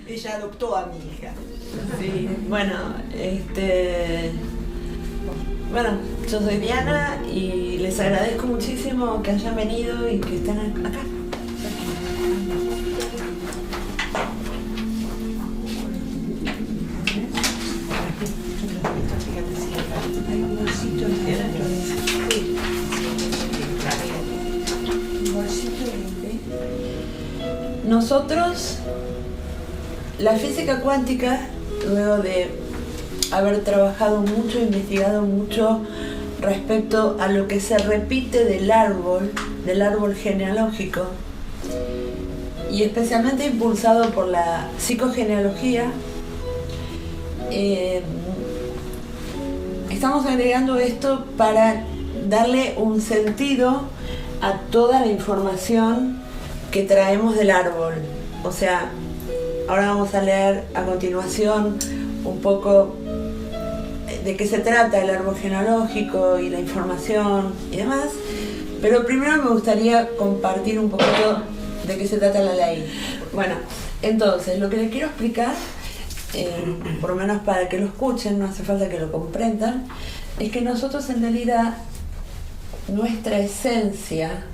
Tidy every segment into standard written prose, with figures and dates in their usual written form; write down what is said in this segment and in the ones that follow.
Ella adoptó a mi hija. Sí, bueno, bueno, yo soy Diana y les agradezco muchísimo que hayan venido y que estén acá. Nosotros, la física cuántica, luego de haber trabajado mucho, investigado mucho respecto a lo que se repite del árbol genealógico, y especialmente impulsado por la psicogenealogía, estamos agregando esto para darle un sentido a toda la información que traemos del árbol. O sea, ahora vamos a leer a continuación un poco de qué se trata el árbol genealógico y la información y demás, pero primero me gustaría compartir un poquito de qué se trata la ley. Bueno, entonces, lo que les quiero explicar, por lo menos para que lo escuchen, no hace falta que lo comprendan, es que nosotros en realidad, nuestra esencia,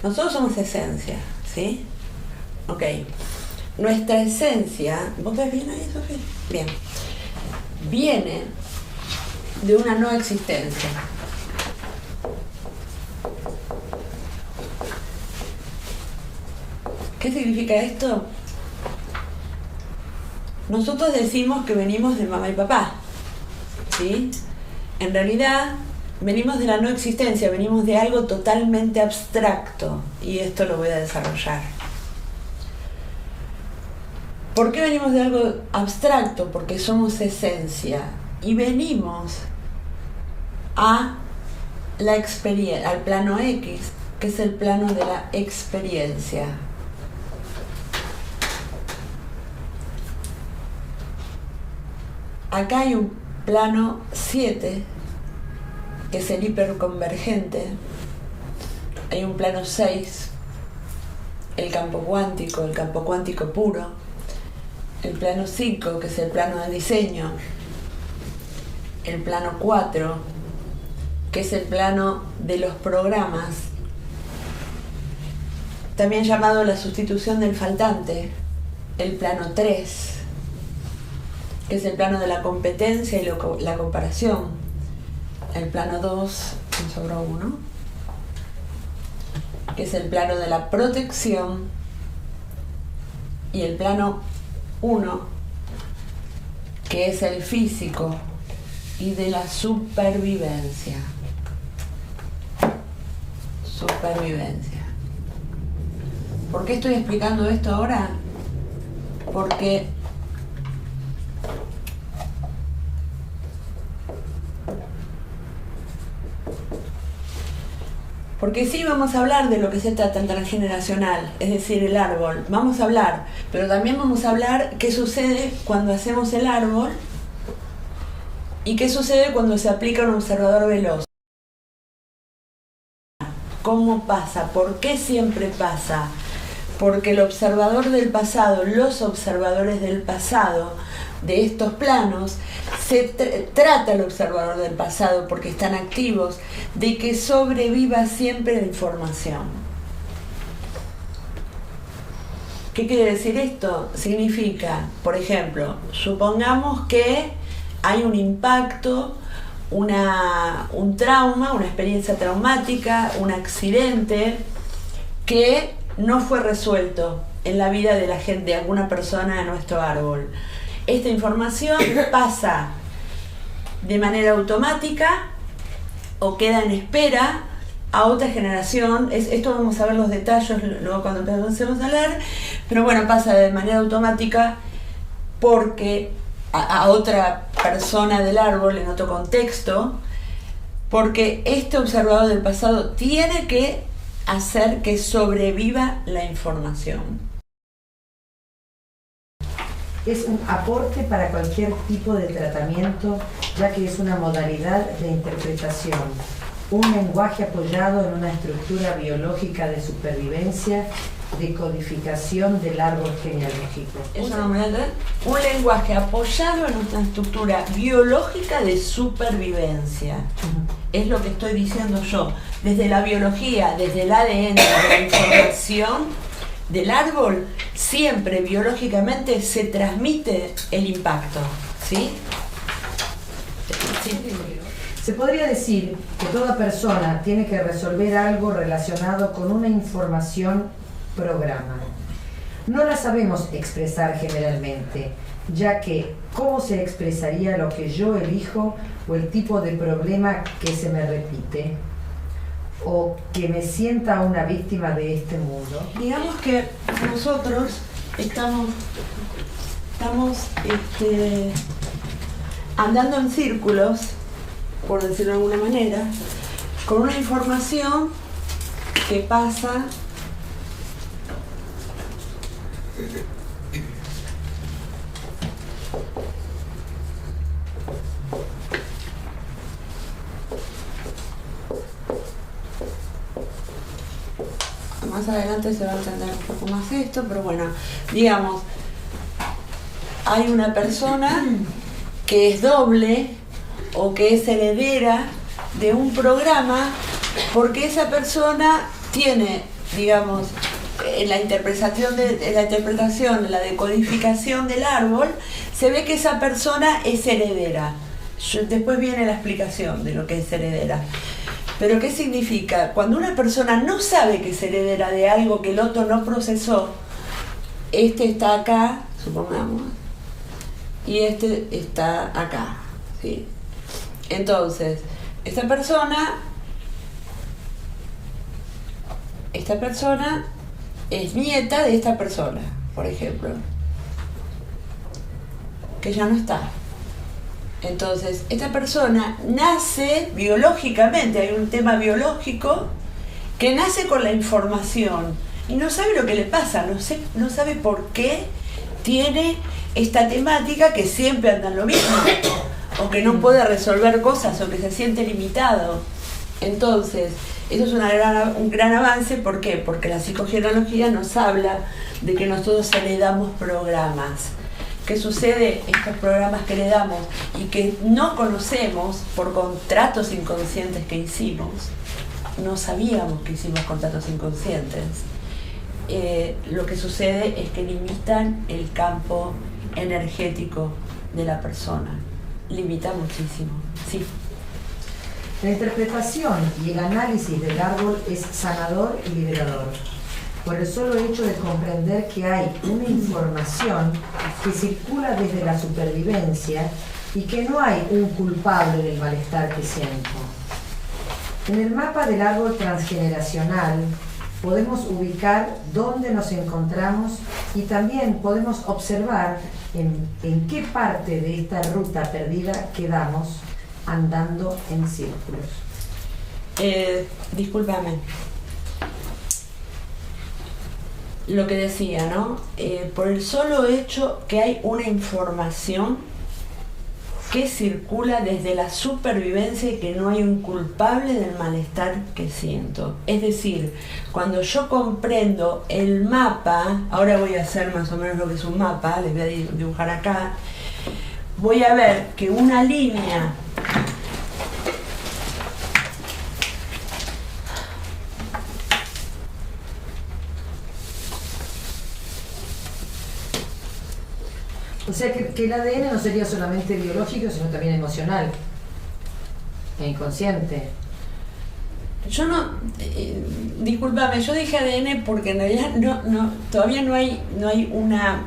nosotros somos esencia, ¿sí? Ok. Nuestra esencia, ¿vos ves bien ahí, Sofía? Bien. Viene de una no existencia. ¿Qué significa esto? Nosotros decimos que venimos de mamá y papá, ¿sí? En realidad, venimos de la no existencia, venimos de algo totalmente abstracto, y esto lo voy a desarrollar. ¿Por qué venimos de algo abstracto? Porque somos esencia y venimos a la experiencia, al plano X, que es el plano de la experiencia. Acá hay un plano 7, que es el hiperconvergente. Hay un plano 6, el campo cuántico puro. El plano 5, que es el plano de diseño. El plano 4, que es el plano de los programas, también llamado la sustitución del faltante. El plano 3, que es el plano de la competencia y la comparación. El plano 2, me sobró uno, que es el plano de la protección. Y el plano 1, que es el físico y de la supervivencia. Supervivencia. ¿Por qué estoy explicando esto ahora? Porque sí, vamos a hablar de lo que se trata el transgeneracional, es decir, el árbol. Vamos a hablar, pero también vamos a hablar qué sucede cuando hacemos el árbol y qué sucede cuando se aplica un observador veloz. ¿Cómo pasa? ¿Por qué siempre pasa? Porque el observador del pasado, los observadores del pasado de estos planos, trata el observador del pasado, porque están activos, de que sobreviva siempre la información. ¿Qué quiere decir esto? Significa, por ejemplo, supongamos que hay un impacto, un trauma, una experiencia traumática, un accidente que no fue resuelto en la vida de la gente, de alguna persona de nuestro árbol. Esta información pasa de manera automática o queda en espera a otra generación. Esto vamos a ver los detalles luego cuando empecemos a leer, pero bueno, pasa de manera automática porque a otra persona del árbol en otro contexto, porque este observador del pasado tiene que hacer que sobreviva la información. Es un aporte para cualquier tipo de tratamiento, ya que es una modalidad de interpretación, un lenguaje apoyado en una estructura biológica de supervivencia decodificación del árbol genealógico? Eso no me lo entiendo. Un lenguaje apoyado en una estructura biológica de supervivencia. Es lo que estoy diciendo yo. Desde la biología, desde el ADN, desde la información del árbol, siempre biológicamente se transmite el impacto. ¿Sí? Sí. Se podría decir que toda persona tiene que resolver algo relacionado con una información programa. No la sabemos expresar generalmente, ya que ¿cómo se expresaría lo que yo elijo o el tipo de problema que se me repite? ¿O que me sienta una víctima de este mundo? Digamos que nosotros estamos andando en círculos, por decirlo de alguna manera, con una información que pasa más adelante se va a entender un poco más esto, pero bueno, digamos, hay una persona que es doble o que es heredera de un programa porque esa persona tiene, digamos, en la interpretación, en la decodificación del árbol, se ve que esa persona es heredera. Después viene la explicación de lo que es heredera. Pero ¿qué significa? Cuando una persona no sabe que es heredera de algo que el otro no procesó, este está acá, supongamos, y este está acá, ¿sí? Entonces, esta persona es nieta de esta persona, por ejemplo, que ya no está. Entonces, esta persona nace biológicamente, hay un tema biológico que nace con la información y no sabe lo que le pasa, no sabe por qué tiene esta temática, que siempre anda en lo mismo, o que no puede resolver cosas, o que se siente limitado. Entonces, eso es un gran avance. ¿Por qué? Porque la psicogenealogía nos habla de que nosotros heredamos programas. ¿Qué sucede? Estos programas que heredamos y que no conocemos por contratos inconscientes que hicimos, no sabíamos que hicimos contratos inconscientes, lo que sucede es que limitan el campo energético de la persona. Limita muchísimo, sí. La interpretación y el análisis del árbol es sanador y liberador, por el solo hecho de comprender que hay una información que circula desde la supervivencia y que no hay un culpable del malestar que siento. En el mapa del árbol transgeneracional podemos ubicar dónde nos encontramos y también podemos observar en qué parte de esta ruta perdida quedamos andando en círculos. Discúlpame. Lo que decía, ¿no? Por el solo hecho que hay una información que circula desde la supervivencia y que no hay un culpable del malestar que siento. Es decir, cuando yo comprendo el mapa, ahora voy a hacer más o menos lo que es un mapa, les voy a dibujar acá, voy a ver que una línea o sea que el ADN no sería solamente biológico, sino también emocional e inconsciente. Yo no, discúlpame, yo dije ADN porque en realidad todavía no hay una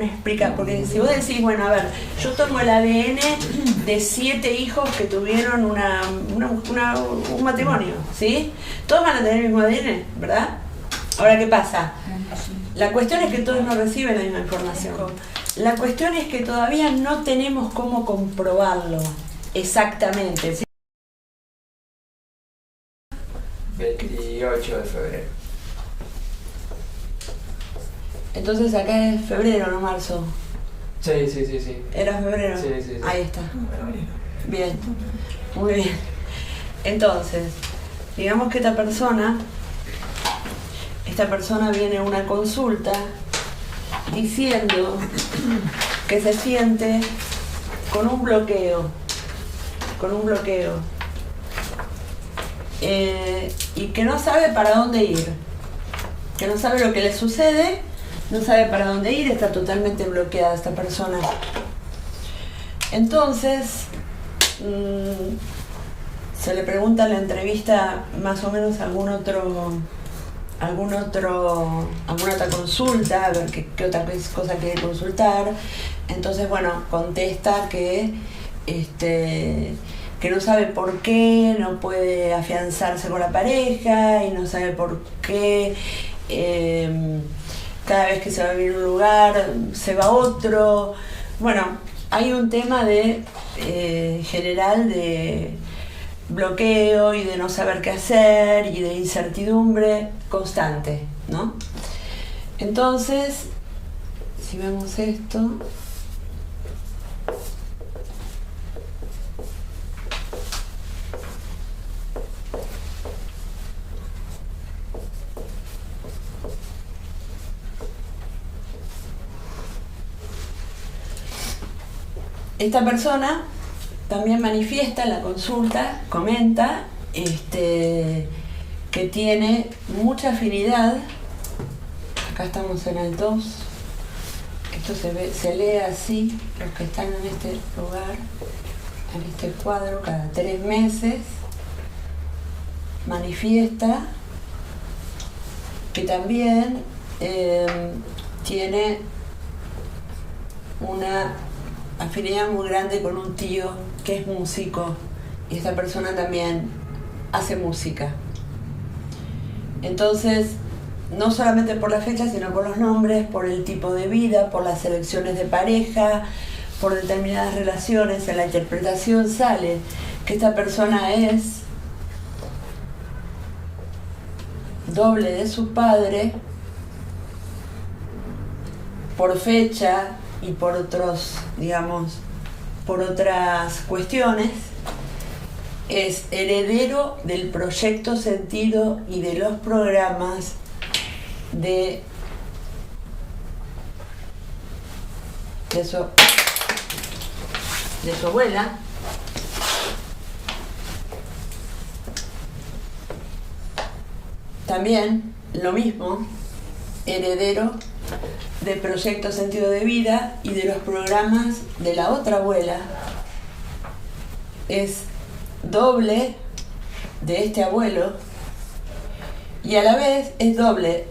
explicación, porque si vos decís, bueno, a ver, yo tomo el ADN de 7 hijos que tuvieron un matrimonio, ¿sí? Todos van a tener el mismo ADN, ¿verdad? Ahora, ¿qué pasa? La cuestión es que todos no reciben la misma información. La cuestión es que todavía no tenemos cómo comprobarlo exactamente. 28 de febrero. Entonces acá es febrero, no marzo. Sí. ¿Era febrero? Sí. Ahí está. Bien, muy bien. Entonces, digamos que esta esta persona viene a una consulta diciendo que se siente con un bloqueo, y que no sabe para dónde ir, que no sabe lo que le sucede, no sabe para dónde ir, está totalmente bloqueada esta persona. Entonces, se le pregunta en la entrevista más o menos alguna otra consulta, a ver qué otra cosa quiere consultar. Entonces, bueno, contesta que no sabe por qué no puede afianzarse con la pareja y no sabe por qué cada vez que se va a vivir a un lugar se va a otro. Bueno, hay un tema de general de bloqueo y de no saber qué hacer y de incertidumbre constante, ¿no? Entonces, si vemos esto, esta persona también manifiesta en la consulta, comenta que tiene mucha afinidad. Acá estamos en el 2. Esto se lee así, los que están en este lugar, en este cuadro, cada 3 meses manifiesta que también tiene una afinidad muy grande con un tío que es músico, y esta persona también hace música. Entonces, no solamente por la fecha, sino por los nombres, por el tipo de vida, por las elecciones de pareja, por determinadas relaciones, en la interpretación sale que esta persona es doble de su padre por fecha y por otros, digamos, por otras cuestiones. Es heredero del proyecto Sentido y de los programas de su abuela. También lo mismo, heredero del proyecto Sentido de Vida y de los programas de la otra abuela. Es doble de este abuelo y a la vez es doble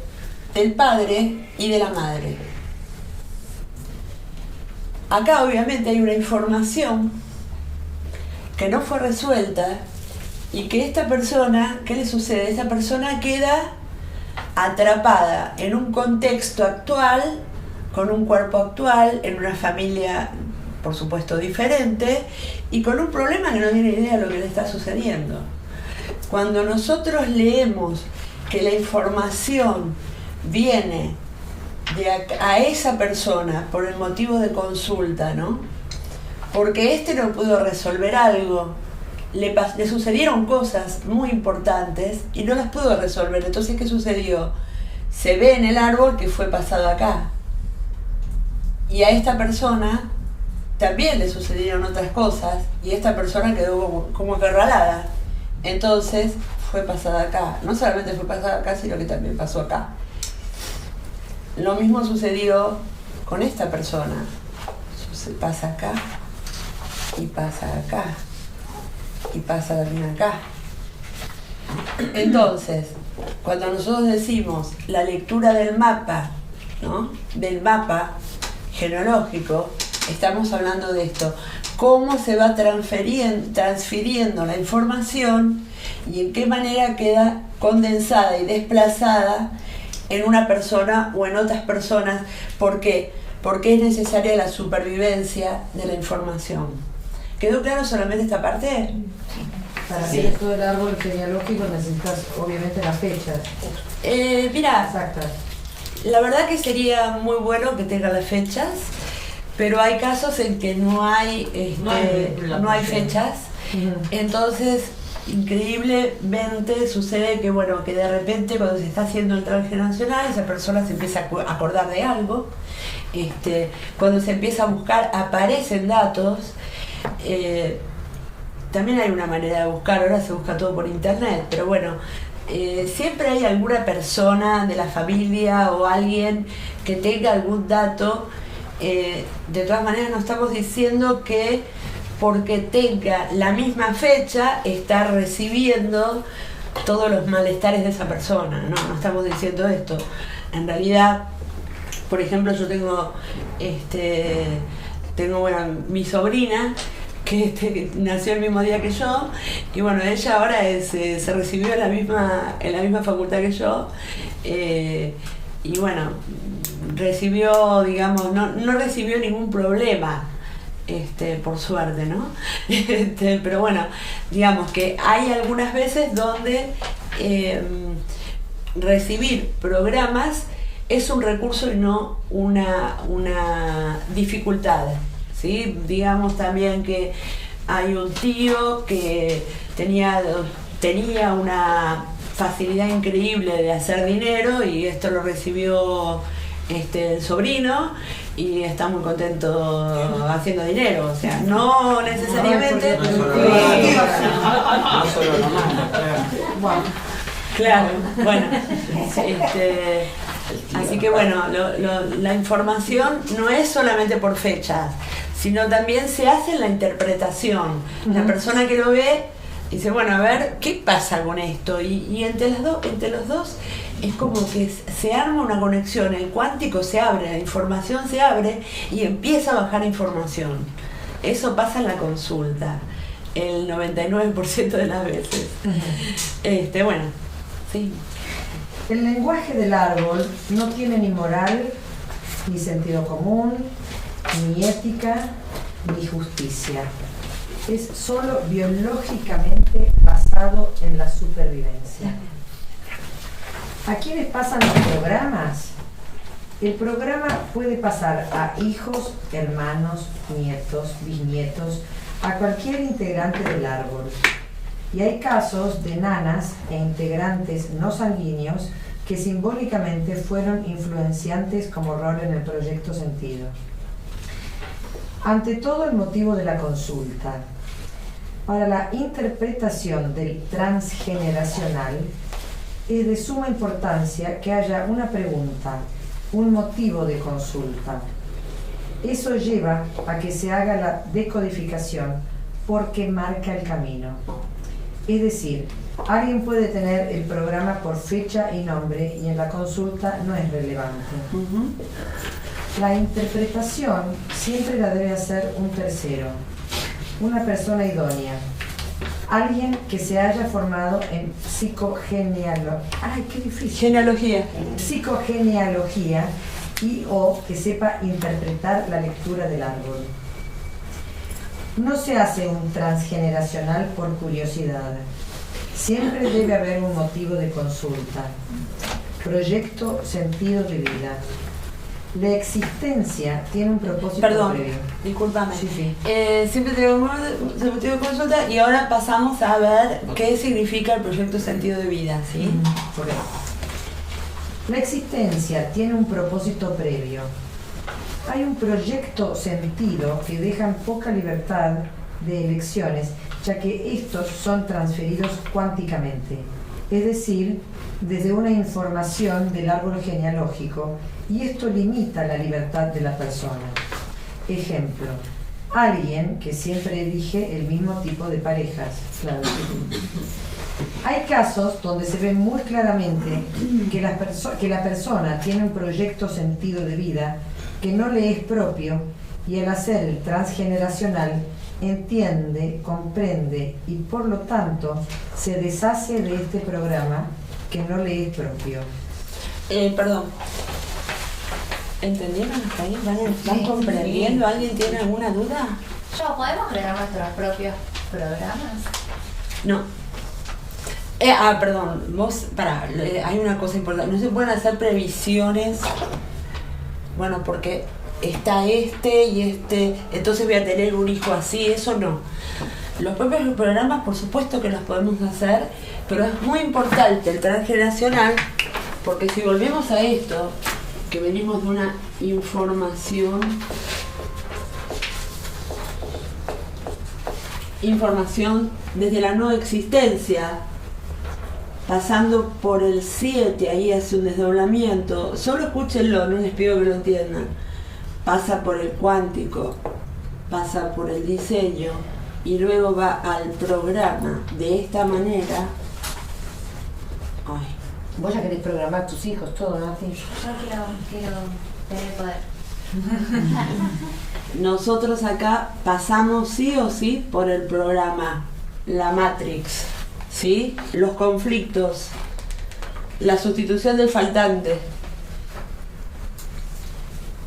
del padre y de la madre. Acá obviamente hay una información que no fue resuelta y que esta persona, ¿qué le sucede? Esta persona queda atrapada en un contexto actual, con un cuerpo actual, en una familia por supuesto diferente y con un problema que no tiene idea de lo que le está sucediendo. Cuando nosotros leemos que la información viene a esa persona por el motivo de consulta, ¿no? Porque no pudo resolver algo, le sucedieron cosas muy importantes y no las pudo resolver. Entonces, ¿qué sucedió? Se ve en el árbol que fue pasado acá. Y a esta persona también le sucedieron otras cosas y esta persona quedó como acorralada. Entonces fue pasada acá. No solamente fue pasada acá, sino que también pasó acá. Lo mismo sucedió con esta persona. Pasa acá y pasa acá y pasa también acá. Entonces, cuando nosotros decimos la lectura del mapa, ¿no? Del mapa genealógico, estamos hablando de esto. Cómo se va transfiriendo la información y en qué manera queda condensada y desplazada en una persona o en otras personas. ¿Por qué? Porque es necesaria la supervivencia de la información. ¿Quedó claro solamente esta parte? Para hacer todo el árbol genealógico necesitas obviamente las fechas. Mirá, exactas. La verdad que sería muy bueno que tenga las fechas, pero hay casos en que no hay fechas. Entonces, increíblemente sucede que, bueno, que de repente cuando se está haciendo el transgeneracional, esa persona se empieza a acordar de algo. Cuando se empieza a buscar, aparecen datos. También hay una manera de buscar, ahora se busca todo por internet, pero bueno, siempre hay alguna persona de la familia o alguien que tenga algún dato. De todas maneras, no estamos diciendo que porque tenga la misma fecha está recibiendo todos los malestares de esa persona, no estamos diciendo esto. En realidad, por ejemplo, yo tengo bueno, mi sobrina que nació el mismo día que yo, y bueno, ella ahora se recibió en la misma facultad que yo, y bueno, recibió, digamos, no recibió ningún problema, por suerte, ¿no? Pero bueno, digamos que hay algunas veces donde recibir programas es un recurso y no una dificultad, ¿sí? Digamos también que hay un tío que tenía una facilidad increíble de hacer dinero y esto lo recibió el sobrino y está muy contento haciendo dinero, o sea, no necesariamente. Claro, bueno, así que bueno, la información no es solamente por fechas, sino también se hace la interpretación. La persona que lo ve dice, bueno, a ver, ¿qué pasa con esto? Y entre los dos es como que se arma una conexión, el cuántico se abre, la información se abre y empieza a bajar información. Eso pasa en la consulta, el 99% de las veces. Bueno, sí. El lenguaje del árbol no tiene ni moral, ni sentido común, ni ética, ni justicia. Es solo biológicamente basado en la supervivencia. ¿A quiénes pasan los programas? El programa puede pasar a hijos, hermanos, nietos, bisnietos, a cualquier integrante del árbol. Y hay casos de nanas e integrantes no sanguíneos que simbólicamente fueron influenciantes como rol en el proyecto sentido. Ante todo, el motivo de la consulta. Para la interpretación del transgeneracional, es de suma importancia que haya una pregunta, un motivo de consulta. Eso lleva a que se haga la decodificación porque marca el camino. Es decir, alguien puede tener el programa por fecha y nombre y en la consulta no es relevante. La interpretación siempre la debe hacer un tercero, una persona idónea. Alguien que se haya formado en psicogenealogía y o que sepa interpretar la lectura del árbol. No se hace un transgeneracional por curiosidad. Siempre debe haber un motivo de consulta. Proyecto, sentido de vida. La existencia tiene un propósito previo. Discúlpame. Sí. Siempre tenemos un motivo de consulta y ahora pasamos a ver qué significa el proyecto sentido de vida, ¿sí? Por eso. La existencia tiene un propósito previo. Hay un proyecto sentido que dejan poca libertad de elecciones, ya que estos son transferidos cuánticamente, es decir, desde una información del árbol genealógico, y esto limita la libertad de la persona. Ejemplo, alguien que siempre elige el mismo tipo de parejas. Claro. Hay casos donde se ve muy claramente que la persona tiene un proyecto sentido de vida que no le es propio, y al hacer el transgeneracional entiende, comprende y por lo tanto se deshace de este programa que no le es propio. Perdón. ¿Entendieron hasta ahí? ¿Van comprendiendo? Sí. ¿Alguien tiene alguna duda? ¿Podemos crear nuestros propios programas? No. Perdón, hay una cosa importante. No se pueden hacer previsiones, bueno, porque está y entonces voy a tener un hijo así, eso no. Los propios programas, por supuesto que los podemos hacer, pero es muy importante el transgeneracional, porque si volvemos a esto, que venimos de una información desde la no existencia, pasando por el 7, ahí hace un desdoblamiento, solo escúchenlo, no les pido que lo entiendan, pasa por el cuántico, pasa por el diseño y luego va al programa de esta manera. Ay. Vos ya querés programar tus hijos, todo, ¿no? Yo quiero tener poder. Nosotros acá pasamos sí o sí por el programa, la Matrix, ¿sí? Los conflictos, la sustitución del faltante.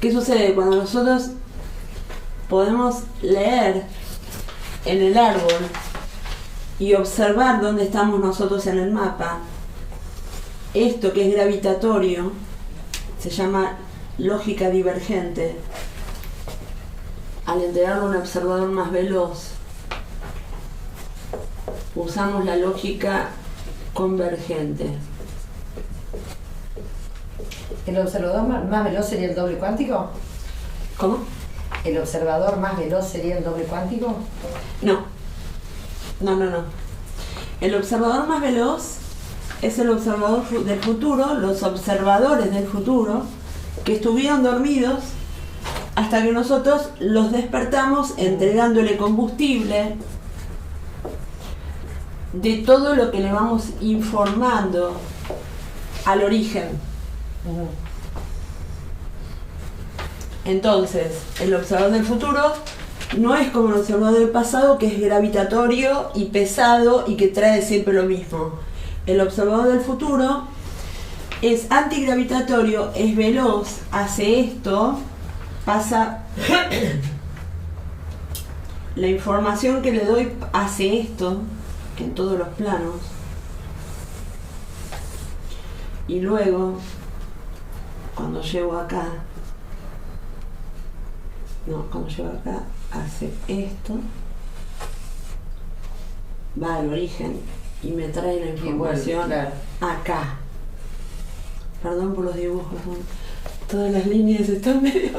¿Qué sucede? Cuando nosotros podemos leer en el árbol y observar dónde estamos nosotros en el mapa, esto que es gravitatorio se llama lógica divergente. Al entregarlo a un observador más veloz, usamos la lógica convergente. ¿El observador más veloz sería el doble cuántico? ¿Cómo? ¿El observador más veloz sería el doble cuántico? No. El observador más veloz es el observador del futuro, los observadores del futuro, que estuvieron dormidos hasta que nosotros los despertamos entregándole combustible de todo lo que le vamos informando al origen. Entonces, el observador del futuro no es como el observador del pasado, que es gravitatorio y pesado y que trae siempre lo mismo. El observador del futuro es antigravitatorio, es veloz, hace esto, pasa la información que le doy, hace esto en todos los planos, y luego cuando llego acá hace esto, va al origen y me trae la información claro. Acá. Perdón por los dibujos, todas las líneas están medio...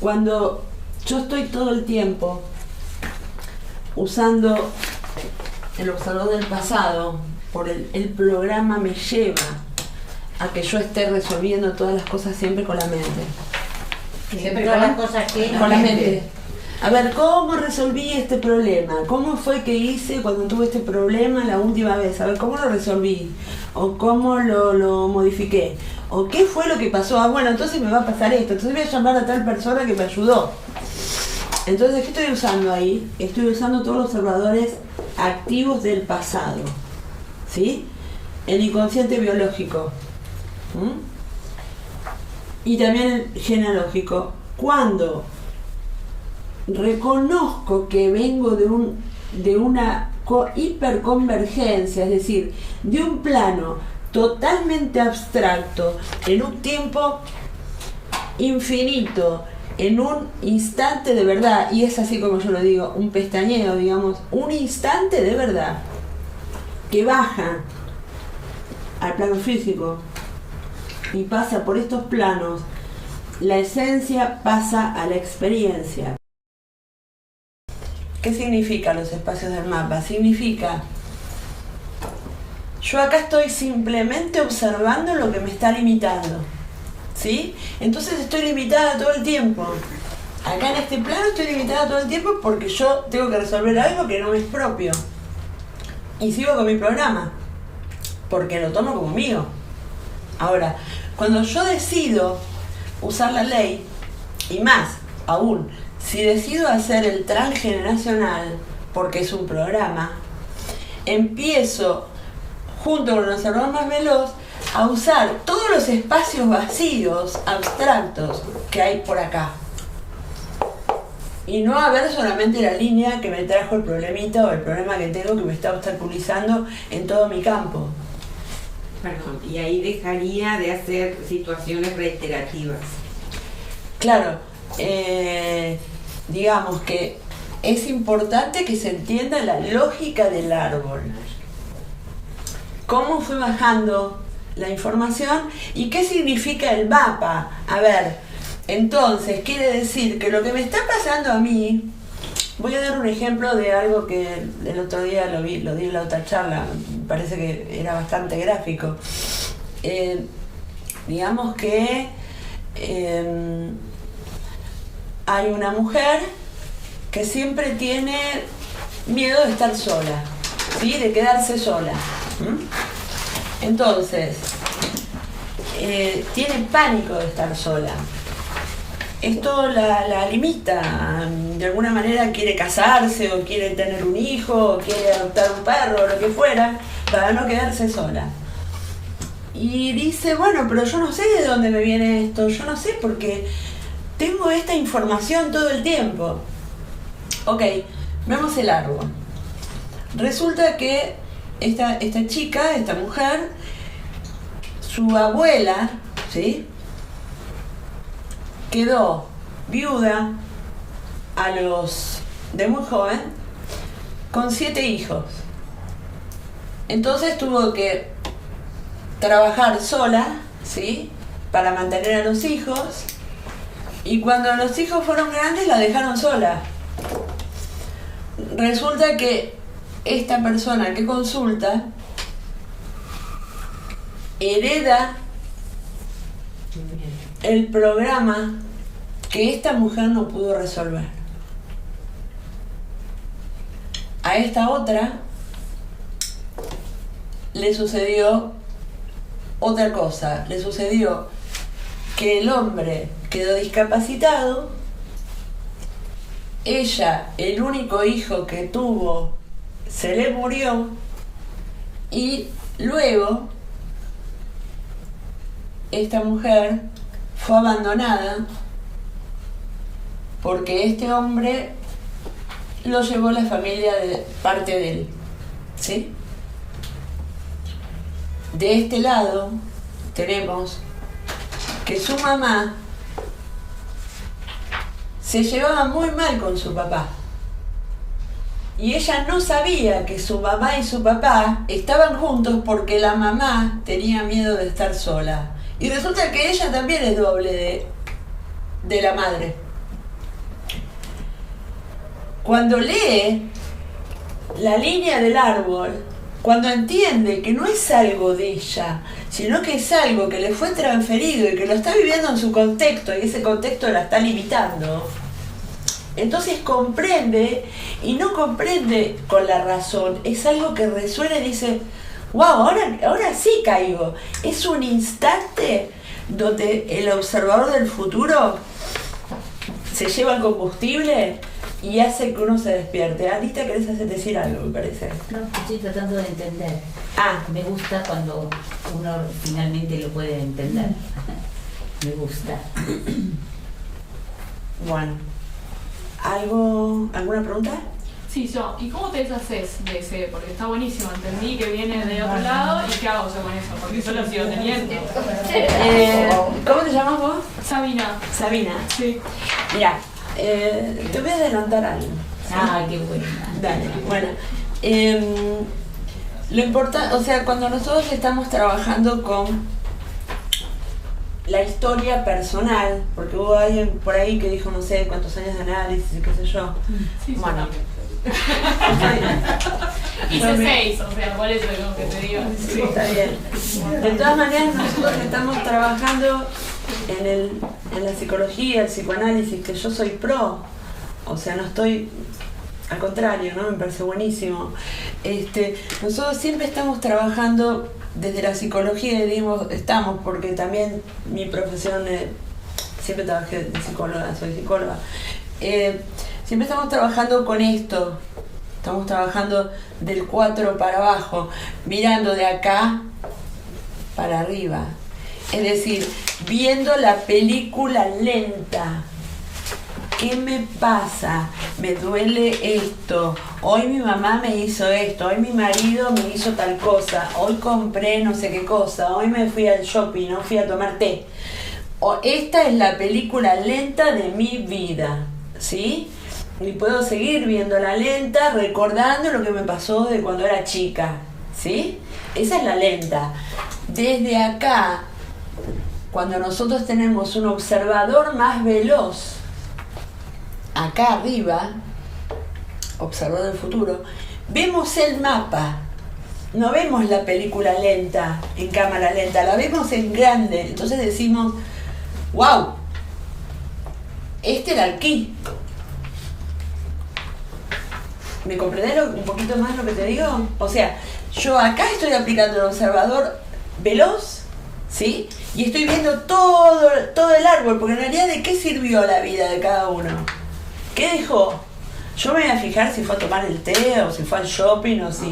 cuando yo estoy todo el tiempo usando el observador del pasado, por el programa me lleva a que yo esté resolviendo todas las cosas siempre con la mente. Siempre con las cosas que... Con la mente. A ver, ¿cómo resolví este problema? ¿Cómo fue que hice cuando tuve este problema la última vez? A ver, ¿cómo lo resolví? ¿O cómo lo modifiqué? ¿O qué fue lo que pasó? Ah, bueno, entonces me va a pasar esto. Entonces voy a llamar a tal persona que me ayudó. Entonces, ¿qué estoy usando ahí? Estoy usando todos los observadores activos del pasado. ¿Sí? El inconsciente biológico. Y también el genealógico. Cuando reconozco que vengo de una hiperconvergencia, es decir, de un plano totalmente abstracto, en un tiempo infinito, en un instante de verdad, y es así como yo lo digo, un pestañeo, digamos, un instante de verdad, que baja al plano físico y pasa por estos planos, la esencia pasa a la experiencia. ¿Qué significa los espacios del mapa? Significa, yo acá estoy simplemente observando lo que me está limitando, ¿sí? Entonces estoy limitada todo el tiempo. Acá en este plano estoy limitada todo el tiempo porque yo tengo que resolver algo que no me es propio. Y sigo con mi programa, porque lo tomo como mío. Ahora, cuando yo decido usar la ley, y más aún, si decido hacer el transgeneracional, porque es un programa, empiezo, junto con el observador más veloz, a usar todos los espacios vacíos, abstractos, que hay por acá. Y no a ver solamente la línea que me trajo el problemita o el problema que tengo que me está obstaculizando en todo mi campo. Perdón, y ahí dejaría de hacer situaciones reiterativas. Claro, digamos que es importante que se entienda la lógica del árbol. Cómo fue bajando la información y qué significa el mapa. A ver, entonces quiere decir que lo que me está pasando a mí, voy a dar un ejemplo de algo que el otro día lo di en la otra charla, me parece que era bastante gráfico. Digamos que hay una mujer que siempre tiene miedo de estar sola, ¿sí? De quedarse sola. Entonces, tiene pánico de estar sola. Esto la limita, de alguna manera quiere casarse o quiere tener un hijo o quiere adoptar un perro o lo que fuera para no quedarse sola. Y dice, bueno, pero yo no sé de dónde me viene esto, yo no sé porque tengo esta información todo el tiempo. Ok, vemos el árbol. Resulta que esta chica, esta mujer, su abuela, ¿sí?, quedó viuda de muy joven, con 7 hijos. Entonces tuvo que trabajar sola, ¿sí?, para mantener a los hijos, y cuando los hijos fueron grandes la dejaron sola. Resulta que esta persona que consulta hereda el programa que esta mujer no pudo resolver. A esta otra le sucedió otra cosa. Le sucedió que el hombre quedó discapacitado, ella, el único hijo que tuvo, se le murió, y luego esta mujer fue abandonada porque este hombre lo llevó la familia de parte de él, ¿sí? De este lado tenemos que su mamá se llevaba muy mal con su papá y ella no sabía que su mamá y su papá estaban juntos porque la mamá tenía miedo de estar sola. Y resulta que ella también es doble de la madre. Cuando lee la línea del árbol, cuando entiende que no es algo de ella, sino que es algo que le fue transferido y que lo está viviendo en su contexto y ese contexto la está limitando, entonces comprende, y no comprende con la razón, es algo que resuena y dice, wow, ahora sí caigo. Es un instante donde el observador del futuro se lleva el combustible y hace que uno se despierte. Anita, ¿querés decir algo, me parece? No, estoy tratando de entender. Me gusta cuando uno finalmente lo puede entender. Me gusta. Bueno, ¿alguna pregunta? Sí, yo. ¿Y cómo te deshaces de ese? Porque está buenísimo, entendí que viene de otro lado y ¿qué hago yo con eso? Porque yo lo sigo teniendo. ¿Cómo te llamas vos? Sabina. Sabina. Sí. Mira, te voy a adelantar algo, ¿sí? Qué buena. Dale, bueno. Lo importante, o sea, cuando nosotros estamos trabajando con la historia personal, porque hubo alguien por ahí que dijo no sé cuántos años de análisis y qué sé yo. Sí, bueno. Hice 6, o sea, por eso digo que te digo. Sí, está bien. De todas maneras, nosotros estamos trabajando en la psicología, el psicoanálisis, que yo soy pro, o sea, no estoy, al contrario, ¿no? Me parece buenísimo. Nosotros siempre estamos trabajando desde la psicología, estamos, porque también mi profesión, siempre trabajé de psicóloga, soy psicóloga. Siempre estamos trabajando con esto, estamos trabajando del 4 para abajo, mirando de acá para arriba. Es decir, viendo la película lenta. ¿Qué me pasa? Me duele esto. Hoy mi mamá me hizo esto. Hoy mi marido me hizo tal cosa. Hoy compré no sé qué cosa. Hoy me fui al shopping, no fui a tomar té. o esta es la película lenta de mi vida, ¿sí? Y puedo seguir viéndola lenta, recordando lo que me pasó de cuando era chica, ¿sí? Esa es la lenta. Desde acá, cuando nosotros tenemos un observador más veloz, acá arriba, observador del futuro, vemos el mapa. No vemos la película lenta, en cámara lenta, la vemos en grande. Entonces decimos, wow, este era aquí. ¿Me comprendés un poquito más lo que te digo? O sea, yo acá estoy aplicando el observador veloz, ¿sí? Y estoy viendo todo el árbol, porque en realidad ¿de qué sirvió la vida de cada uno? ¿Qué dejó? Yo me voy a fijar si fue a tomar el té, o si fue al shopping, o si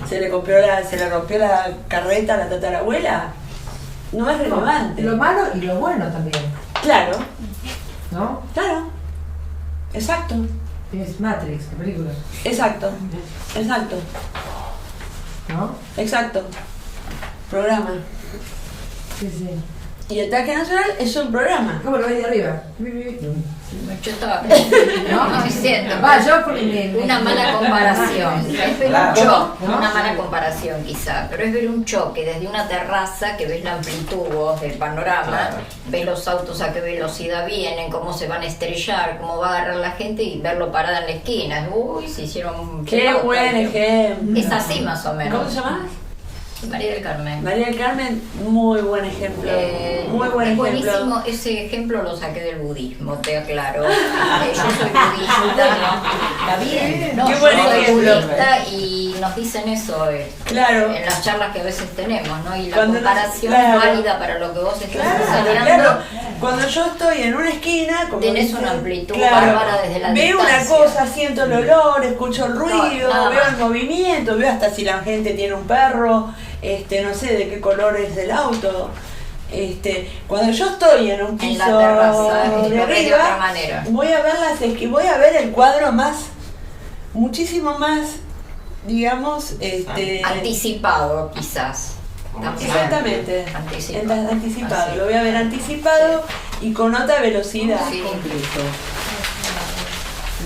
se le rompió la carreta a la tatarabuela. No es relevante. Lo malo y lo bueno también, Claro, ¿no? claro. Exacto, Es Matrix, la película, exacto, exacto, ¿no? exacto. Programa. Sí, sí. Y el Ataque Nacional es un programa. ¿Cómo lo ves de arriba? Yo estaba no, diciendo. Va, yo porque Una mala comparación. Es ver Claro. un choque, ¿No? una mala comparación quizá, pero es ver un choque desde una terraza que ves la amplitud vos del panorama, ves los autos a qué velocidad vienen, cómo se van a estrellar, cómo va a agarrar la gente y verlo parada en la esquina. Uy, se hicieron. Qué pelota. buen ejemplo. Es así más o menos. ¿Cómo se llama? María del Carmen. María del Carmen, muy buen ejemplo. Muy buen es ejemplo. buenísimo, ese ejemplo lo saqué del budismo, te aclaro. Yo soy budista. Está bien. No, Qué yo buen soy ejemplo. budista y nos dicen eso Claro. en las charlas que a veces tenemos, ¿no? Y la Cuando comparación claro. válida para lo que vos estás Claro, enseñando. claro. Cuando yo estoy en una esquina, como Tenés dicen, una amplitud bárbara desde la veo distancia. una cosa, siento el olor, escucho el ruido, nada veo más. el movimiento, veo hasta si la gente tiene un perro, no sé de qué color es el auto. Cuando yo estoy en un piso En la terraza, de lo ves de arriba, otra manera. voy a ver el cuadro muchísimo más, digamos, Anticipado, quizás. También. exactamente, Anticipado. anticipado, Así. lo voy a ver anticipado y con otra velocidad. Sí. Completo.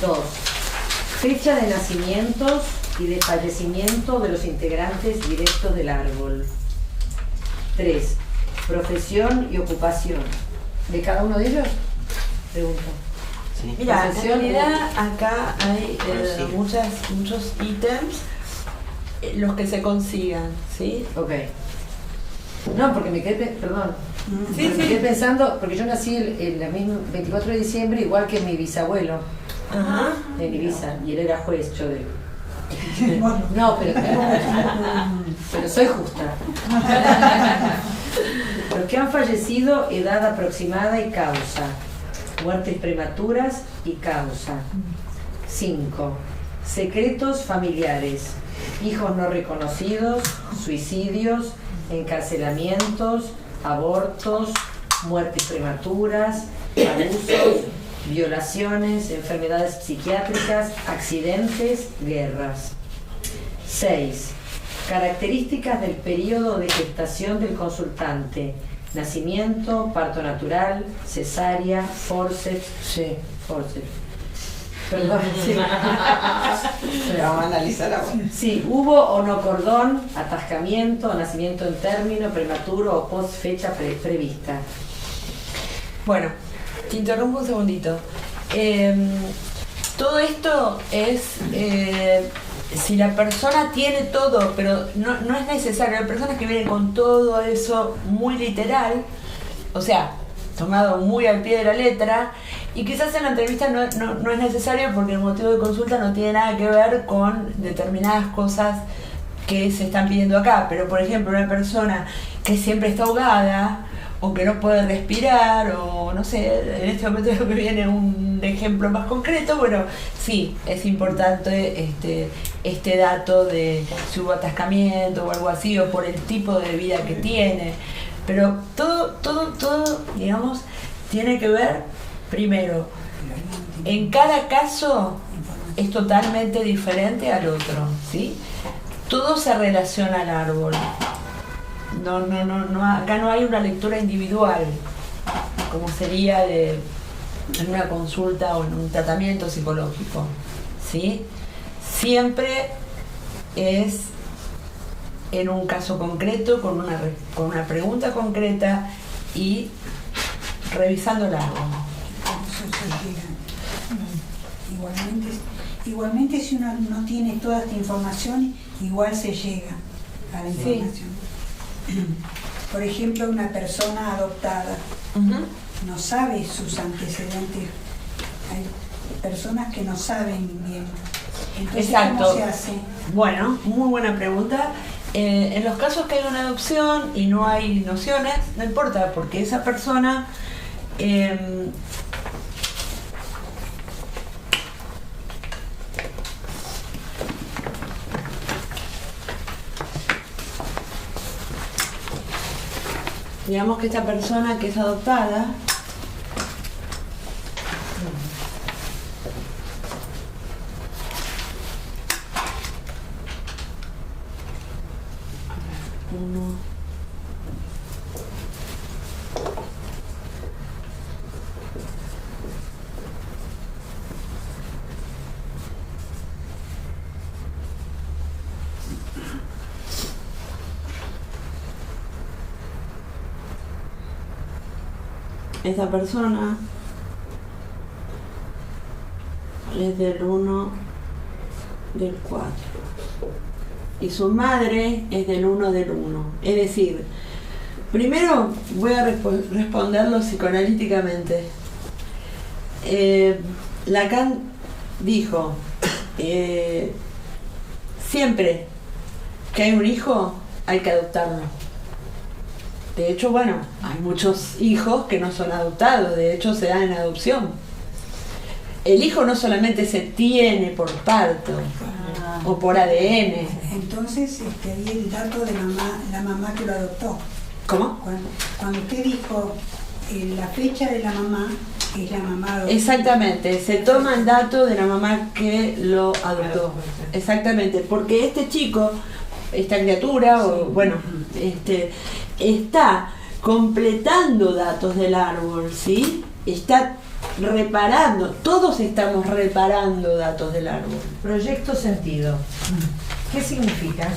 2. Fecha de nacimientos y de fallecimiento de los integrantes directos del árbol. 3. Profesión y ocupación. ¿De cada uno de ellos? Pregunto. Mira, en Profesión realidad acá hay muchos ítems, los que se consigan, ¿sí? Ok. No, porque me quedé, perdón. Sí, Me sí. quedé pensando, porque yo nací el mismo 24 de diciembre, igual que mi bisabuelo Ajá. en Ibiza, y él era juez, yo de... No, pero soy justa. Los que han fallecido, edad aproximada y causa. Muertes prematuras y causa. 5. Secretos familiares. Hijos no reconocidos, suicidios, encarcelamientos, abortos, muertes prematuras, abusos, violaciones, enfermedades psiquiátricas, accidentes, guerras. 6. Características del periodo de gestación del consultante. Nacimiento, parto natural, cesárea, forceps. Sí, forceps. Perdón, sí. Vamos a analizar ahora. Sí, hubo o no cordón, atascamiento, nacimiento en término, prematuro o post fecha prevista. Bueno, te interrumpo un segundito. Todo esto es si la persona tiene todo, pero no es necesario. Hay personas que vienen con todo eso muy literal, o sea, tomado muy al pie de la letra, y quizás en la entrevista no es necesario porque el motivo de consulta no tiene nada que ver con determinadas cosas que se están pidiendo acá. Pero por ejemplo, una persona que siempre está ahogada o que no puede respirar, o no sé, en este momento me viene un ejemplo más concreto, bueno, sí, es importante este dato de si hubo atascamiento o algo así, o por el tipo de vida que tiene. Pero todo, digamos, tiene que ver, primero, en cada caso es totalmente diferente al otro, ¿sí? Todo se relaciona al árbol. No, acá no hay una lectura individual. como sería en una consulta o en un tratamiento psicológico, ¿sí? Siempre es en un caso concreto, con una pregunta concreta y revisando el árbol. Igualmente si uno no tiene toda esta información, igual se llega a la información. Sí. Por ejemplo, una persona adoptada no sabe sus antecedentes. Hay personas que no saben bien. Entonces, exacto. ¿cómo se hace? Bueno, muy buena pregunta. En los casos que hay una adopción y no hay nociones, no importa, porque esa persona digamos que esta persona que es adoptada esa persona es del 1 del 4 y su madre es del 1 del 1. Es decir, primero voy a responderlo psicoanalíticamente. Lacan dijo, siempre que hay un hijo hay que adoptarlo. De hecho, bueno, hay muchos hijos que no son adoptados, de hecho se dan en adopción. El hijo no solamente se tiene por parto o por ADN. Entonces, ahí el dato de la mamá que lo adoptó. ¿Cómo? Cuando usted dijo la fecha de la mamá, es la mamá adoptiva. Exactamente, se toma el dato de la mamá que lo adoptó. Exactamente, porque este chico, esta criatura, o bueno, está completando datos del árbol, ¿sí? Está reparando, todos estamos reparando datos del árbol. Proyecto sentido. ¿Qué significa?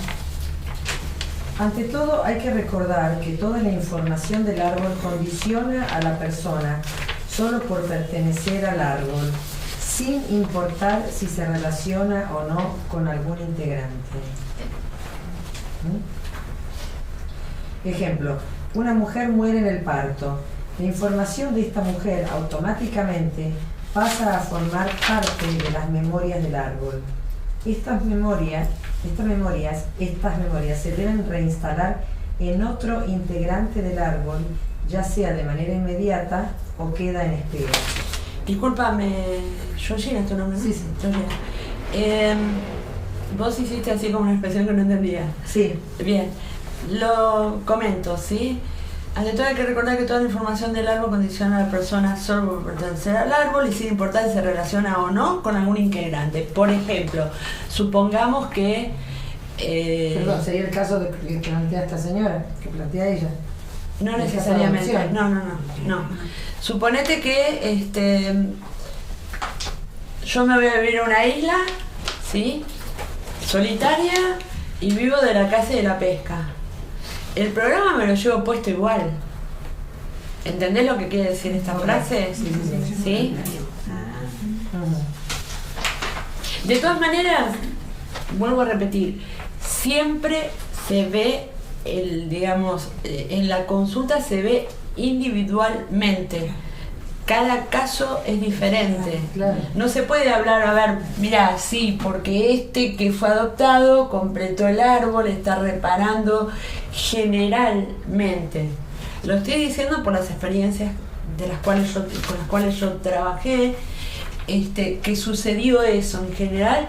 Ante todo hay que recordar que toda la información del árbol condiciona a la persona solo por pertenecer al árbol, sin importar si se relaciona o no con algún integrante. Ejemplo, una mujer muere en el parto. La información de esta mujer automáticamente pasa a formar parte de las memorias del árbol. Estas memorias se deben reinstalar en otro integrante del árbol, ya sea de manera inmediata o queda en espera. Discúlpame, Georgina, ¿es tu nombre? Sí, sí. Georgina. Vos hiciste así como una expresión que no entendía. Sí. Bien, lo comento, ¿sí? Ante todo hay que recordar que toda la información del árbol condiciona a la persona solo por pertenecer al árbol y sin importar si se relaciona o no con algún integrante. Por ejemplo, supongamos que... Perdón, sería el caso que plantea esta señora, que plantea ella. No necesariamente, no. Suponete que yo me voy a vivir a una isla, ¿sí? Solitaria, y vivo de la caza y de la pesca. El programa me lo llevo puesto igual. ¿Entendés lo que quiere decir esta frase? Sí. De todas maneras, vuelvo a repetir, siempre se ve en la consulta se ve individualmente. Cada caso es diferente. Claro. No se puede hablar, a ver, mira, sí, porque que fue adoptado completó el árbol, está reparando. Generalmente. Lo estoy diciendo por las experiencias con las cuales yo trabajé, que sucedió eso. En general,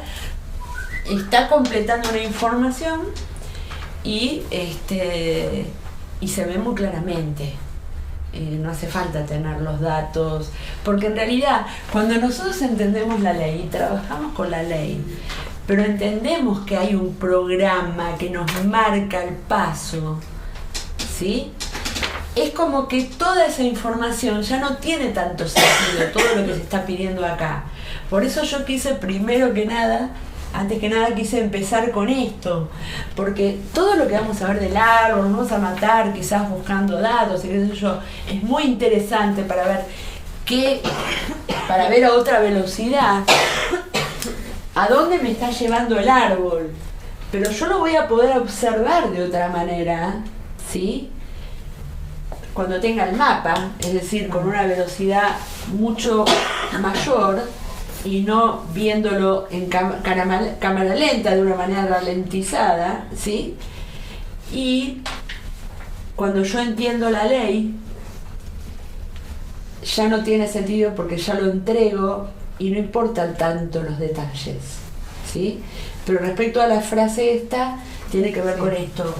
está completando una información y se ve muy claramente. No hace falta tener los datos, porque en realidad cuando nosotros entendemos la ley y trabajamos con la ley, pero entendemos que hay un programa que nos marca el paso, ¿sí? es como que toda esa información ya no tiene tanto sentido, todo lo que se está pidiendo acá. Por eso yo quise antes que nada quise empezar con esto, porque todo lo que vamos a ver del árbol, nos vamos a matar quizás buscando datos y qué sé yo, es muy interesante para ver a otra velocidad a dónde me está llevando el árbol, pero yo lo voy a poder observar de otra manera, ¿sí? Cuando tenga el mapa, es decir, con una velocidad mucho mayor y no viéndolo en cámara lenta, de una manera ralentizada, ¿sí? Y cuando yo entiendo la ley, ya no tiene sentido porque ya lo entrego y no importan tanto los detalles, ¿sí? Pero respecto a la frase esta, tiene que ver con esto.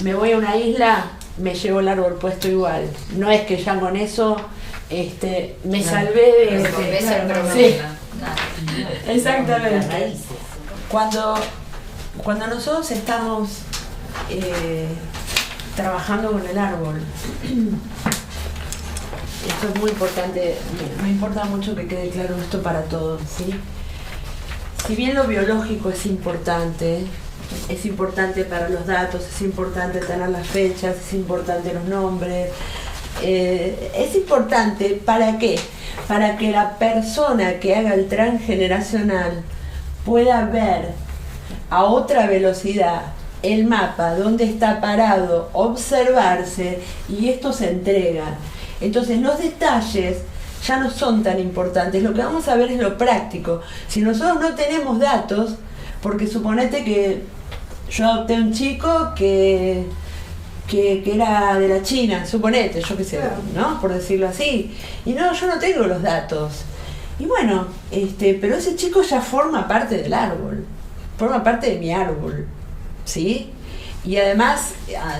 Me voy a una isla, me llevo el árbol puesto igual. No es que ya con eso me salvé de... Resolvés el problema. Sí. Exactamente. Cuando nosotros estamos trabajando con el árbol, esto es muy importante, me importa mucho que quede claro esto para todos, ¿sí? Si bien lo biológico es importante para los datos, es importante tener las fechas, es importante los nombres, es importante, ¿para qué? Para que la persona que haga el transgeneracional pueda ver a otra velocidad el mapa, dónde está parado, observarse, y esto se entrega. Entonces los detalles ya no son tan importantes, lo que vamos a ver es lo práctico. Si nosotros no tenemos datos, porque suponete que yo adopté un chico que era de la China, suponete, yo qué sé, ¿no? Por decirlo así. Y no, yo no tengo los datos. Y bueno, pero ese chico ya forma parte del árbol, forma parte de mi árbol, ¿sí? Y además,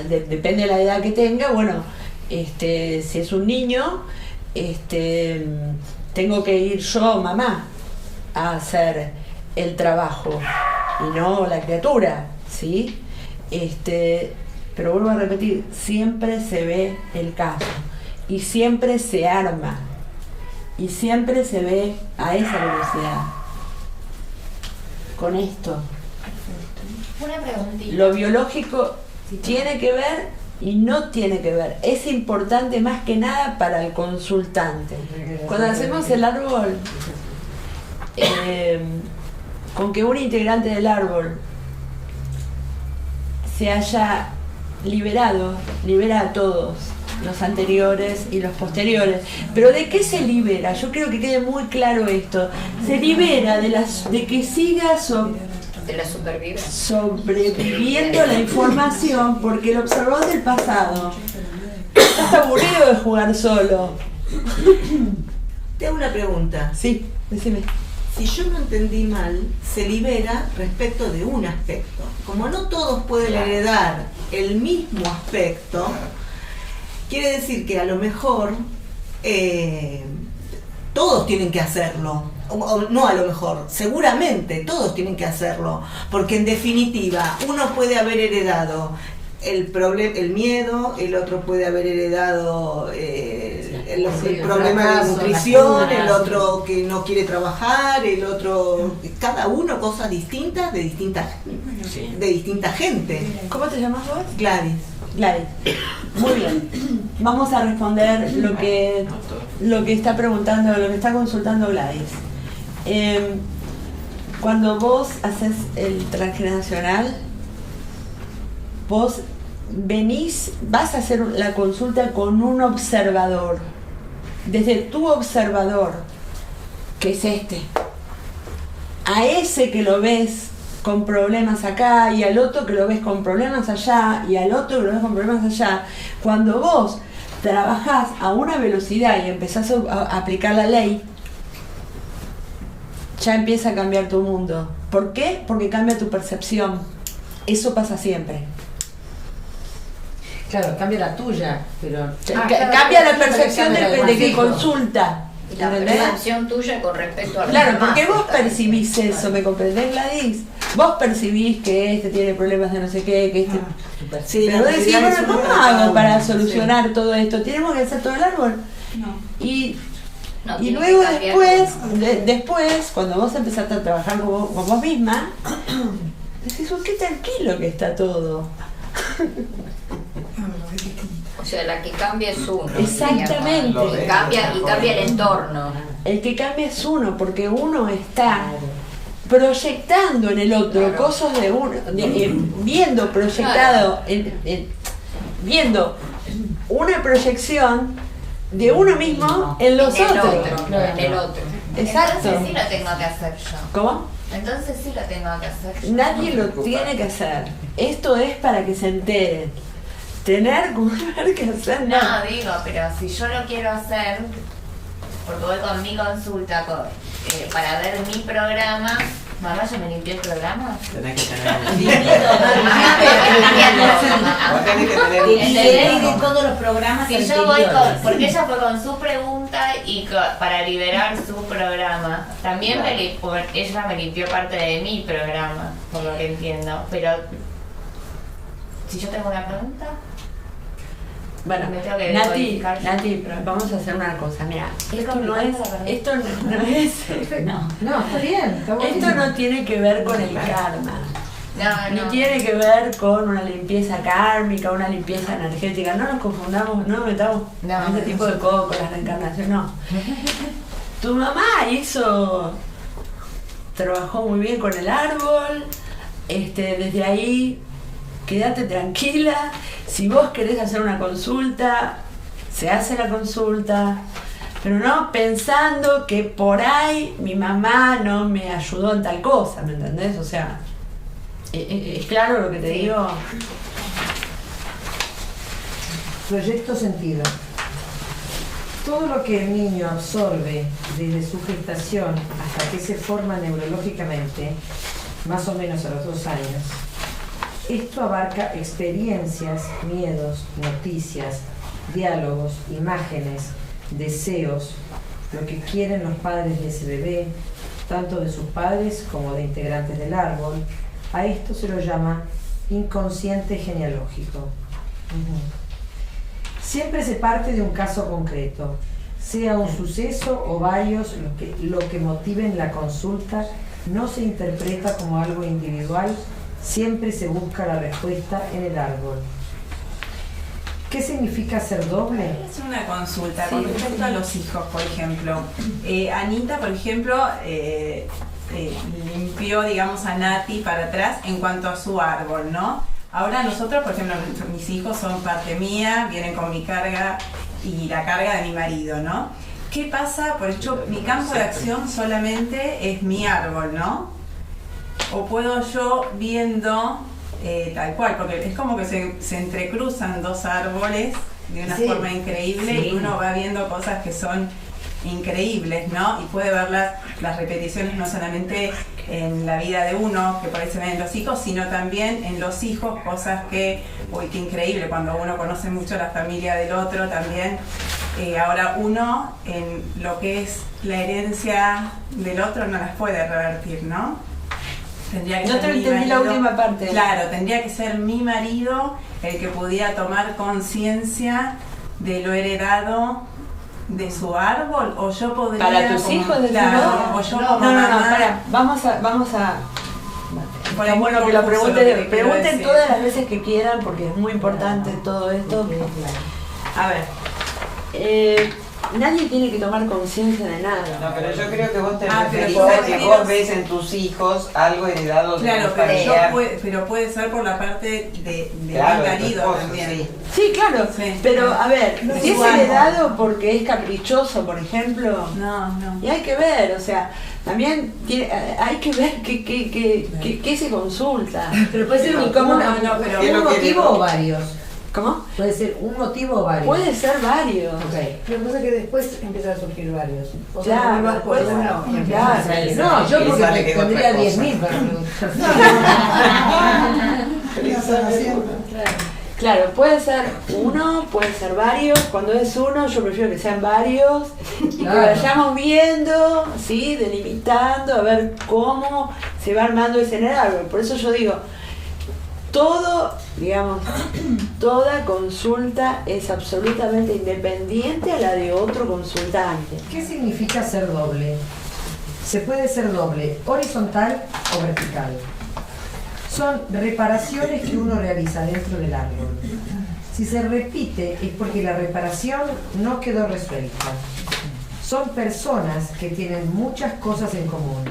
depende de la edad que tenga, bueno, si es un niño, tengo que ir yo, mamá, a hacer el trabajo y no la criatura, ¿sí? Pero vuelvo a repetir, siempre se ve el caso y siempre se arma y siempre se ve a esa velocidad. Con esto, Una preguntita. lo biológico tiene que ver y no tiene que ver. Es importante más que nada para el consultante. Cuando hacemos el árbol, con que un integrante del árbol se haya liberado, libera a todos, los anteriores y los posteriores. Pero ¿de qué se libera? Yo creo que quede muy claro esto. Se libera de que siga De la supervivencia. sobreviviendo la información, porque el observador del pasado está aburrido de jugar solo. Te hago una pregunta. Sí, decime. Si yo no entendí mal, se libera respecto de un aspecto. Como no todos pueden heredar el mismo aspecto, quiere decir que a lo mejor todos tienen que hacerlo. O no, a lo mejor, seguramente todos tienen que hacerlo, porque en definitiva uno puede haber heredado el miedo, el otro puede haber heredado el problema de nutrición, el otro que no quiere trabajar, el otro, cada uno cosas distintas de distinta gente. ¿Cómo te llamas vos? Gladys. Gladys. Muy bien. Vamos a responder lo que está preguntando, lo que está consultando Gladys. Cuando vos haces el transgeneracional, vos vas a hacer la consulta con un observador. Desde tu observador, que es a ese que lo ves con problemas acá, y al otro que lo ves con problemas allá, y al otro que lo ves con problemas allá, cuando vos trabajás a una velocidad y empezás a aplicar la ley, ya empieza a cambiar tu mundo. ¿Por qué? Porque cambia tu percepción. Eso pasa siempre. Claro, cambia la tuya, pero... Cambia la percepción de que consulta. La ¿Entendés? percepción tuya con respecto a los Claro, demás. porque vos percibís eso, ¿me comprendés, Gladys? vos percibís que este tiene problemas de no sé qué, que este... Sí, pero la vos decís, realidad bueno, es ¿cómo una hago para sí. solucionar todo esto? ¿Tenemos que hacer todo el árbol? No. Y No, y tiene luego que cambiar después, todo. después, cuando vos empezaste a trabajar con vos misma, decís, qué tranquilo que está todo. O sea, la que cambia es uno. Exactamente. digamos. Y cambia el entorno. El que cambia es uno, porque uno está proyectando en el otro cosas de uno, viendo proyectado, viendo una proyección de uno mismo en los En el otros. otro. En el otro. Exacto. Entonces sí lo tengo que hacer yo. ¿Cómo? Entonces sí lo tengo que hacer yo. Nadie lo tiene que hacer. Esto es para que se enteren. Tener que hacer, no. No, digo, pero si yo lo quiero hacer, porque voy con mi consulta para ver mi programa, mamá, ¿yo me limpié el programa? Tenés que tener Vos tenés que tener Y de todos los programas Si yo voy anteriores. porque ella fue con su pregunta y para liberar su programa. También ella me limpió parte de mi programa, por lo que entiendo. Pero si yo tengo una pregunta, Bueno, me tengo que Nati, decodificar yo. vamos a hacer una cosa, mira, esto no complicado, es, la verdad. esto no es, No, está bien, está esto buenísimo. no tiene que ver con el karma, No, ni no. tiene que ver con una limpieza kármica, una limpieza energética, no nos confundamos, no nos metamos No, en ese tipo de cosas, con la reencarnación, no. Tu mamá trabajó muy bien con el árbol, desde ahí quédate tranquila. Si vos querés hacer una consulta, se hace la consulta, pero no pensando que por ahí mi mamá no me ayudó en tal cosa, ¿me entendés? O sea, ¿es claro lo que te digo? Proyecto sentido. Todo lo que el niño absorbe desde su gestación hasta que se forma neurológicamente, más o menos a los 2 años, esto abarca experiencias, miedos, noticias, diálogos, imágenes, deseos, lo que quieren los padres de ese bebé, tanto de sus padres como de integrantes del árbol. A esto se lo llama inconsciente genealógico. Siempre se parte de un caso concreto, sea un suceso o varios, lo que motiven la consulta no se interpreta como algo individual, siempre se busca la respuesta en el árbol. ¿Qué significa ser doble? Es una consulta con respecto a los hijos, por ejemplo. Anita, por ejemplo, limpió, digamos, a Nati para atrás en cuanto a su árbol, ¿no? Ahora nosotros, por ejemplo, mis hijos son parte mía, vienen con mi carga y la carga de mi marido, ¿no? ¿Qué pasa? Por ejemplo, mi campo de acción solamente es mi árbol, ¿no? O puedo yo viendo tal cual, porque es como que se entrecruzan 2 árboles de una forma increíble y uno va viendo cosas que son increíbles, ¿no? Y puede ver las repeticiones no solamente en la vida de uno, que por ahí se ven en los hijos, sino también en los hijos, cosas que, uy, qué increíble, cuando uno conoce mucho la familia del otro también. Ahora uno, en lo que es la herencia del otro, no las puede revertir, ¿no? Tendría que No ser te mi entendí la marido. última parte. Claro, tendría que ser mi marido el que pudiera tomar conciencia de lo heredado de su árbol, o yo podría... Para tus como- hijos, de claro, o yo como no, mamá- para, vamos a Por está ahí bueno muy que lo confuso pregunten, lo que quiero pregunten decir. todas las veces que quieran porque es muy importante todo esto. A ver, nadie tiene que tomar conciencia de nada. No, pero yo creo que vos te pero referís yo a que prefiero- vos ves en tus hijos algo heredado de Claro, un pero, familiar. pero puede ser por la parte de Claro, mi de tu marido esposo, también. sí. Sí, claro, Sí. pero a ver, No si es es igual. heredado porque es caprichoso, por ejemplo, No. y hay que ver, o sea, también hay que ver qué se consulta. Pero puede ser Y cómo un pero- ¿Qué es lo que motivo digo? o varios. ¿Cómo? Puede ser un motivo o varios. Puede ser varios. Ok. Lo que pasa es que después empiezan a surgir varios. O sea, Claro, uno después por uno uno, empieza claro. a salir. No, Y yo porque sale que es tendría otra cosa. 10.000 para preguntar. Claro, puede ser uno, puede ser varios. Cuando es uno, yo prefiero que sean varios y que Claro. vayamos viendo, ¿sí? Delimitando, a ver cómo se va armando ese en el árbol. Por eso yo digo, todo, digamos, toda consulta es absolutamente independiente a la de otro consultante. ¿Qué significa ser doble? Se puede ser doble, horizontal o vertical. Son reparaciones que uno realiza dentro del árbol. Si se repite es porque la reparación no quedó resuelta. Son personas que tienen muchas cosas en común.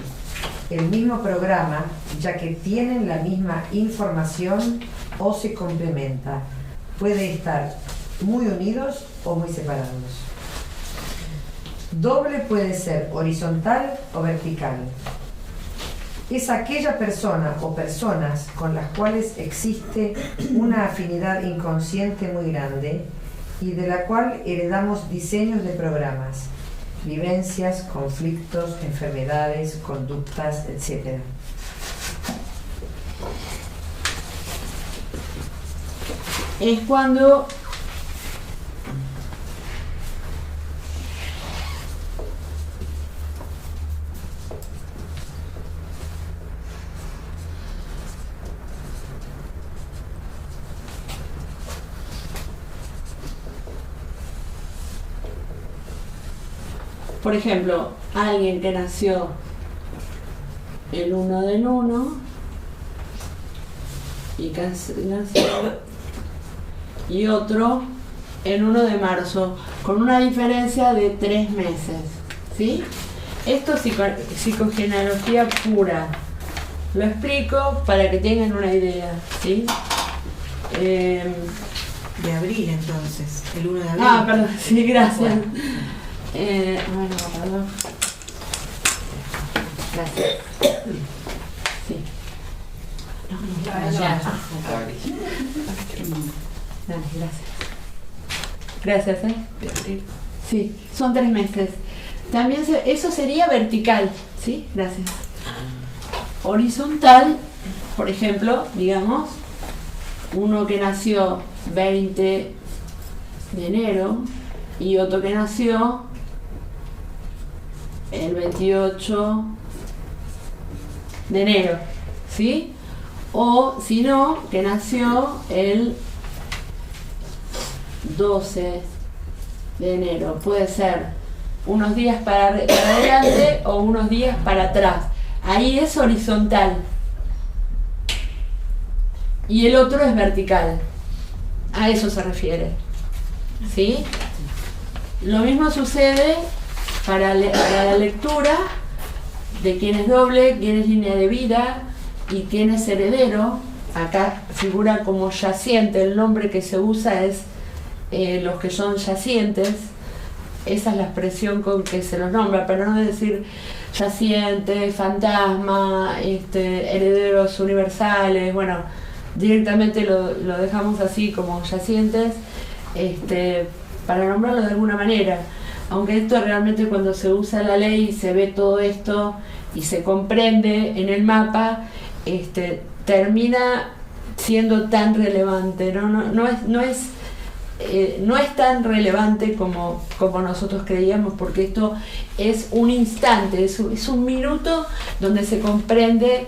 El mismo programa, ya que tienen la misma información o se complementa. Puede estar muy unidos o muy separados. Doble puede ser horizontal o vertical. Es aquella persona o personas con las cuales existe una afinidad inconsciente muy grande y de la cual heredamos diseños de programas, vivencias, conflictos, enfermedades, conductas, etc. Es cuando por ejemplo, alguien que nació el 1 del 1 y otro el 1 de marzo, con una diferencia de 3 meses, ¿sí? Esto es psicogenealogía pura. Lo explico para que tengan una idea, ¿sí? De abril, entonces, el 1 de abril. Ah, perdón, sí, gracias. Bueno, perdón. Gracias. Sí. Ya. Dale, gracias. Gracias, Sí, son 3 meses. También eso sería vertical, ¿sí? Gracias. Horizontal, por ejemplo, digamos, uno que nació 20 de enero y otro que nació el 28 de enero, ¿sí? O si no, que nació el 12 de enero. Puede ser unos días para adelante o unos días para atrás. Ahí es horizontal. Y el otro es vertical. A eso se refiere. ¿Sí? Lo mismo sucede para la lectura de quién es doble, quién es línea de vida y quién es heredero. Acá figura como yaciente, el nombre que se usa es los que son yacientes. Esa es la expresión con que se los nombra, pero no es decir yaciente, fantasma, herederos universales. Bueno, directamente lo dejamos así como yacientes, para nombrarlo de alguna manera. Aunque esto realmente, cuando se usa la ley y se ve todo esto y se comprende en el mapa, termina siendo tan relevante, no es tan relevante como nosotros creíamos, porque esto es un instante, es un minuto donde se comprende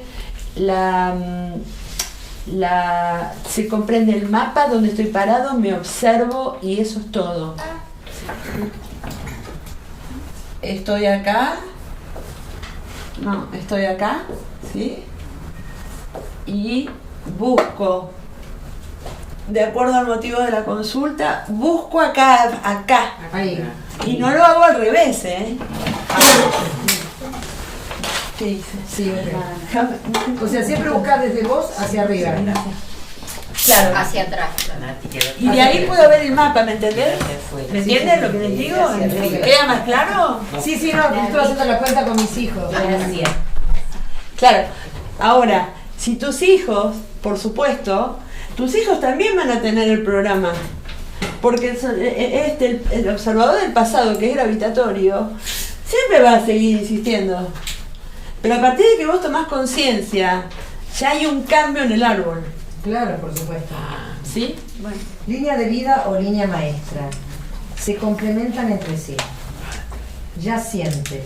se comprende el mapa, donde estoy parado, me observo y eso es todo. Estoy acá, ¿sí? Y busco, de acuerdo al motivo de la consulta, busco acá. Ahí. Y no lo hago al revés, ¿eh? ¿Qué dice? Sí, o sea, siempre buscar desde vos hacia arriba. Claro. Hacia atrás. Y de ahí puedo ver el mapa, ¿me entendés? ¿Me entienden lo que les digo? ¿Queda más claro? Sí, no, estoy haciendo la cuenta con mis hijos. Claro. Ahora, si tus hijos, por supuesto, tus hijos también van a tener el programa. Porque el observador del pasado, que es gravitatorio, siempre va a seguir insistiendo. Pero a partir de que vos tomás conciencia, ya hay un cambio en el árbol. Claro, por supuesto. ¿Sí? Bueno. Línea de vida o línea maestra. Se complementan entre sí. Yacientes.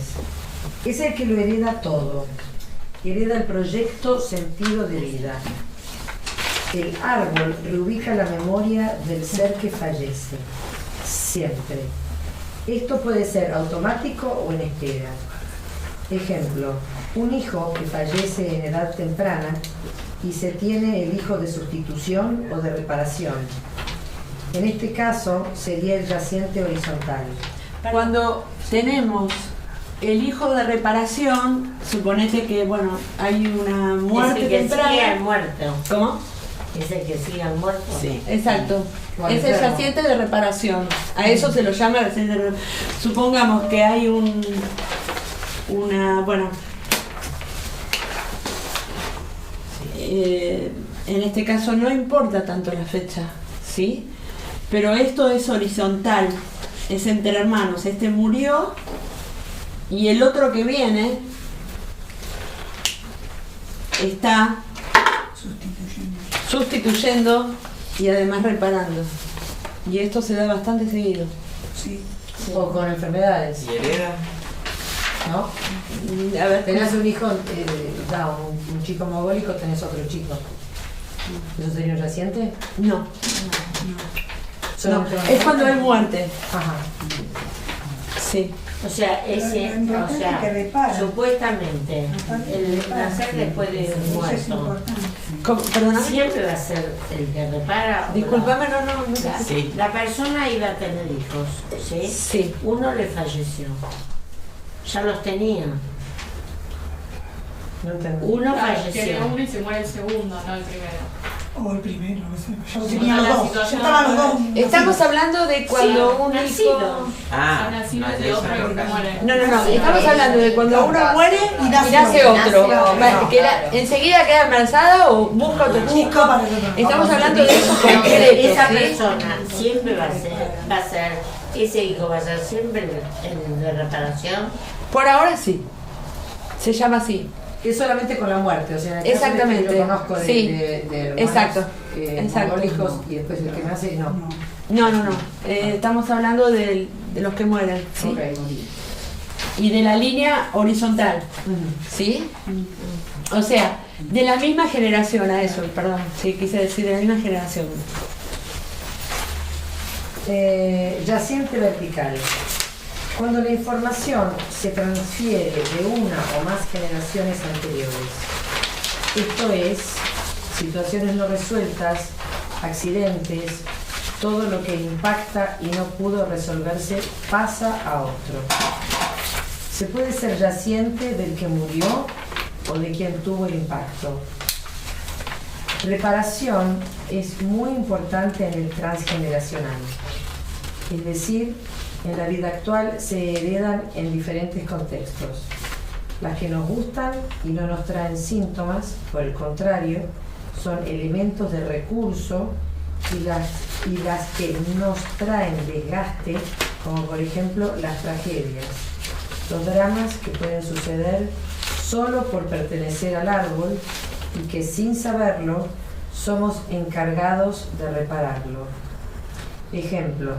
Es el que lo hereda todo. hereda el proyecto sentido de vida. El árbol reubica la memoria del ser que fallece, siempre. Esto puede ser automático o en espera. Ejemplo, un hijo que fallece en edad temprana y se tiene el hijo de sustitución o de reparación. En este caso sería el yaciente horizontal. Cuando tenemos el hijo de reparación, suponete que, bueno, hay una muerte temprana. Sigue al muerto. ¿Cómo? Es el que sigue al muerto. Sí, exacto. Es el yaciente de reparación. A eso se lo llama yaciente de reparación. Supongamos que hay en este caso no importa tanto la fecha, ¿sí? Pero esto es horizontal, es entre hermanos. Este murió y el otro que viene está sustituyendo y además reparando. Y esto se da bastante seguido. Sí. O con enfermedades. ¿Y hereda? ¿No? A ver, tenés un hijo, un chico mogólico, tenés otro chico. ¿Eso sería un yaciente? No. No, es cuando hay muerte. Ajá. Sí. O sea, supuestamente el nacer después de un muerto. ¿Perdona? Siempre va a ser el que repara. Disculpame, no. Sí. La persona iba a tener hijos, ¿sí? Sí. Uno le falleció. Ya los tenía. No entendí. Uno Claro, falleció. que uno y se muere el segundo, no el primero. O el primero, no sé. Yo Sí, tenía los la dos. situación- Yo estaba los dos. Estamos hablando de cuando un nacido. hijo... Son así no, de ya otro es que otra muere. No, estamos hablando de cuando uno muere y nace otro. Enseguida queda embarazada o busca otro chico. Estamos hablando de eso Pero concreto, esa ¿sí? persona siempre va a ser, ese hijo va a ser siempre el de reparación. Por ahora sí. Se llama así. Es solamente con la muerte, o sea, en el caso Exactamente. de que yo conozco de, Sí. de hermanos, Exacto. Exacto. mogólicos y después el que nace, no. No. Estamos hablando de los que mueren, ¿sí? Ok. Y de la línea horizontal, ¿sí? O sea, de la misma generación, a eso, perdón, sí, quise decir de la misma generación. Yaciente vertical. Cuando la información se transfiere de una o más generaciones anteriores. Esto es, situaciones no resueltas, accidentes, todo lo que impacta y no pudo resolverse pasa a otro. Se puede ser yaciente del que murió o de quien tuvo el impacto. Reparación es muy importante en el transgeneracional, es decir, en la vida actual se heredan en diferentes contextos. Las que nos gustan y no nos traen síntomas, por el contrario, son elementos de recurso y las que nos traen desgaste, como por ejemplo las tragedias, los dramas que pueden suceder solo por pertenecer al árbol y que sin saberlo somos encargados de repararlo. Ejemplo,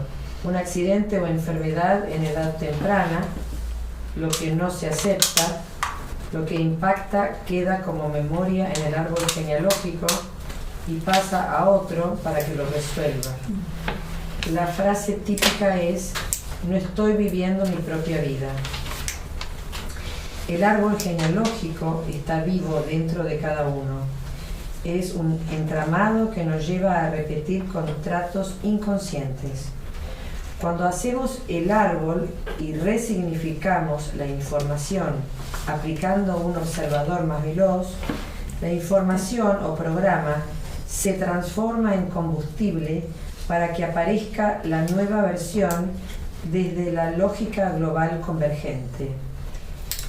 un accidente o enfermedad en edad temprana, lo que no se acepta, lo que impacta queda como memoria en el árbol genealógico y pasa a otro para que lo resuelva. La frase típica es: no estoy viviendo mi propia vida. El árbol genealógico está vivo dentro de cada uno. Es un entramado que nos lleva a repetir contratos inconscientes. Cuando hacemos el árbol y resignificamos la información aplicando un observador más veloz, la información o programa se transforma en combustible para que aparezca la nueva versión desde la lógica global convergente.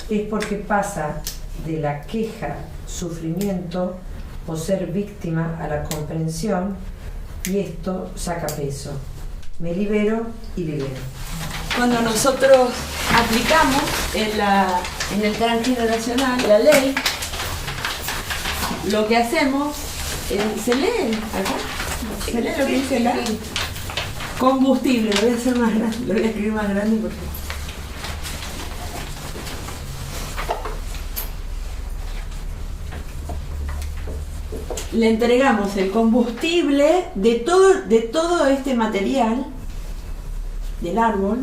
Es porque pasa de la queja, sufrimiento o ser víctima a la comprensión y esto saca peso. Me libero y libero. Cuando nosotros aplicamos en el transgeneracional la ley, lo que hacemos, se lee acá, se lee lo que dice la combustible. Lo voy a hacer más grande, lo voy a escribir más grande porque... le entregamos el combustible de todo este material del árbol,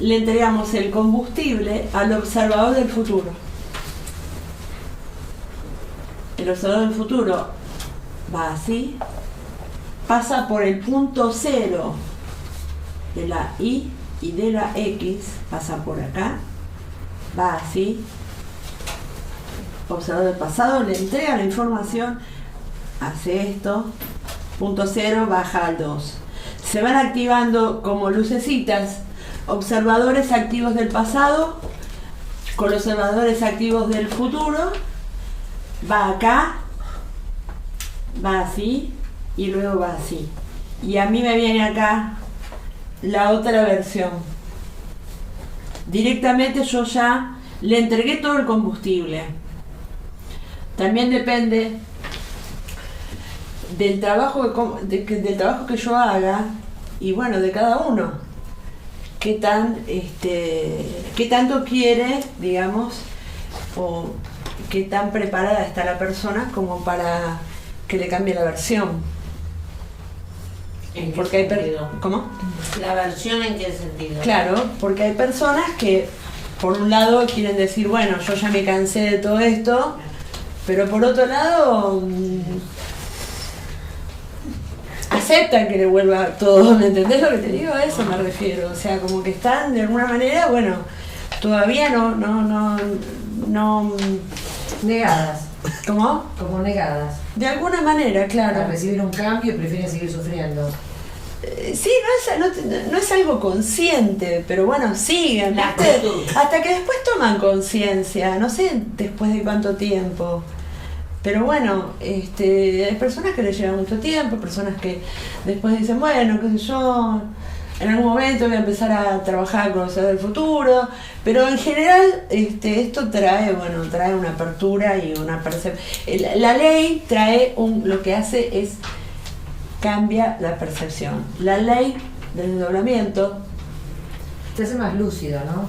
le entregamos el combustible al observador del futuro. El observador del futuro va así, pasa por el punto cero de la Y y de la X, pasa por acá, va así. Observador del pasado le entrega la información, hace esto, punto cero, baja al 2. Se van activando como lucecitas observadores activos del pasado con los observadores activos del futuro, va acá, va así y luego va así. Y a mí me viene acá la otra versión. Directamente yo ya le entregué todo el combustible. También depende del trabajo que yo haga y bueno, de cada uno. Qué tanto quiere, digamos, o qué tan preparada está la persona como para que le cambie la versión. ¿En qué porque sentido? ¿Cómo? ¿La versión en qué sentido? Claro, porque hay personas que por un lado quieren decir, bueno, yo ya me cansé de todo esto, pero por otro lado aceptan que le vuelva todo, ¿me entendés lo que te digo? A eso me refiero, o sea, como que están de alguna manera, bueno, todavía no negadas. ¿Cómo? Como negadas. De alguna manera, claro. Para recibir un cambio y prefieren seguir sufriendo. Sí, no es algo consciente, pero bueno, siguen, ¿viste? Hasta que después toman conciencia, no sé después de cuánto tiempo. Pero bueno, hay personas que les lleva mucho tiempo, personas que después dicen, bueno, qué sé yo, en algún momento voy a empezar a trabajar con los del futuro, pero en general esto trae una apertura y una percepción. La ley lo que hace es cambia la percepción. La ley del desdoblamiento te hace más lúcido, ¿no?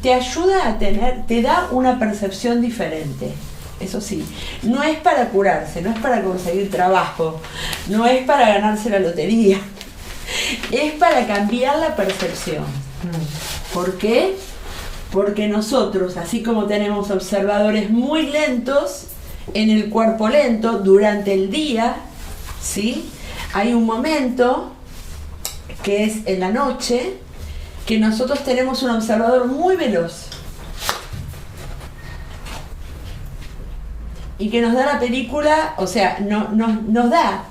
Te ayuda te da una percepción diferente. Eso sí, no es para curarse, no es para conseguir trabajo, no es para ganarse la lotería, es para cambiar la percepción. ¿Por qué? Porque nosotros, así como tenemos observadores muy lentos en el cuerpo lento durante el día, ¿sí? Hay un momento que es en la noche que nosotros tenemos un observador muy veloz y que nos da la película, o sea, nos da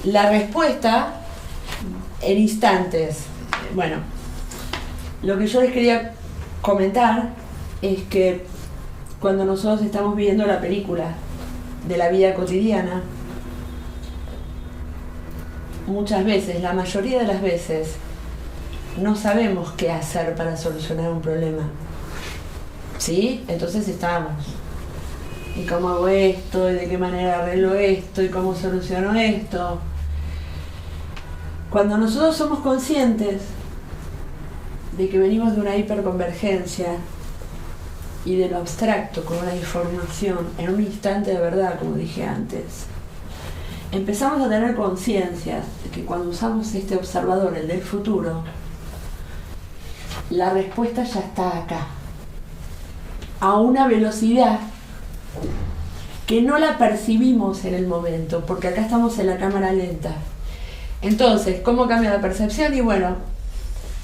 la respuesta en instantes. Bueno, lo que yo les quería comentar es que cuando nosotros estamos viendo la película de la vida cotidiana, muchas veces, la mayoría de las veces, no sabemos qué hacer para solucionar un problema. ¿Sí? Entonces estamos. ¿Y cómo hago esto? ¿Y de qué manera arreglo esto? ¿Y cómo soluciono esto? Cuando nosotros somos conscientes de que venimos de una hiperconvergencia y de lo abstracto con una información en un instante de verdad, como dije antes, empezamos a tener conciencia de que cuando usamos este observador, el del futuro, la respuesta ya está acá, a una velocidad que no la percibimos en el momento, porque acá estamos en la cámara lenta. Entonces, ¿cómo cambia la percepción? Y bueno,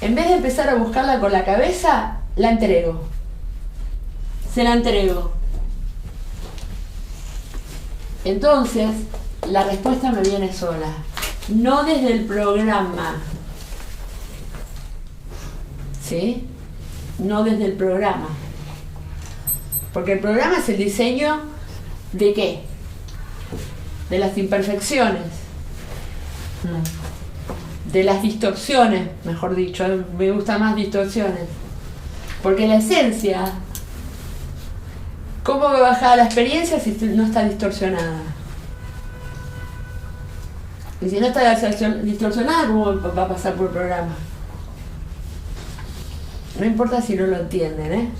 en vez de empezar a buscarla con la cabeza, la entrego. Se la entrego. Entonces, la respuesta me viene sola, no desde el programa. ¿Sí? No desde el programa. Porque el programa es el diseño ¿de qué? De las imperfecciones, de las distorsiones, mejor dicho, me gusta más distorsiones. Porque la esencia, ¿cómo va a bajar la experiencia si no está distorsionada? Y si no está distorsionada, ¿cómo va a pasar por el programa? No importa si no lo entienden,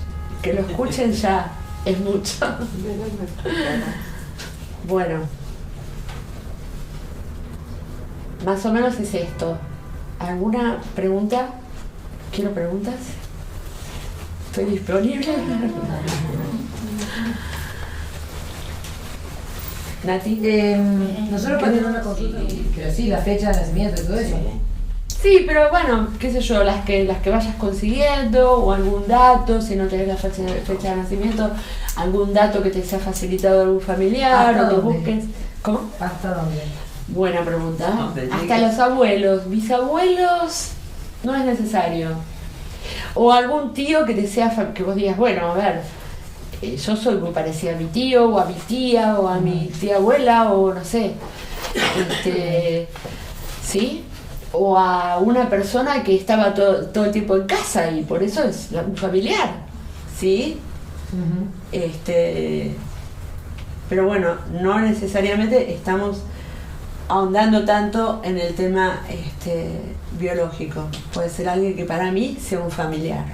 que lo escuchen ya. Es mucho. Bueno, más o menos es esto. ¿Alguna pregunta? ¿Quiero preguntas? ¿Estoy disponible? Nati. Nosotros podemos una consulta, pero sí, la fecha de nacimiento y todo eso. Sí, pero bueno, qué sé yo, las que vayas consiguiendo, o algún dato, si no tenés la fecha de nacimiento, algún dato que te sea facilitado algún familiar, o que busques. ¿Cómo? ¿Hasta dónde? Buena pregunta. Hasta los abuelos, bisabuelos, no es necesario. O algún tío que te sea, que vos digas, bueno, a ver, yo soy muy parecida a mi tío, o a mi tía, o a mi tía abuela, o no sé. ¿Sí? O a una persona que estaba todo el tiempo en casa y por eso es un familiar, ¿sí? Pero bueno, no necesariamente estamos ahondando tanto en el tema biológico. Puede ser alguien que para mí sea un familiar.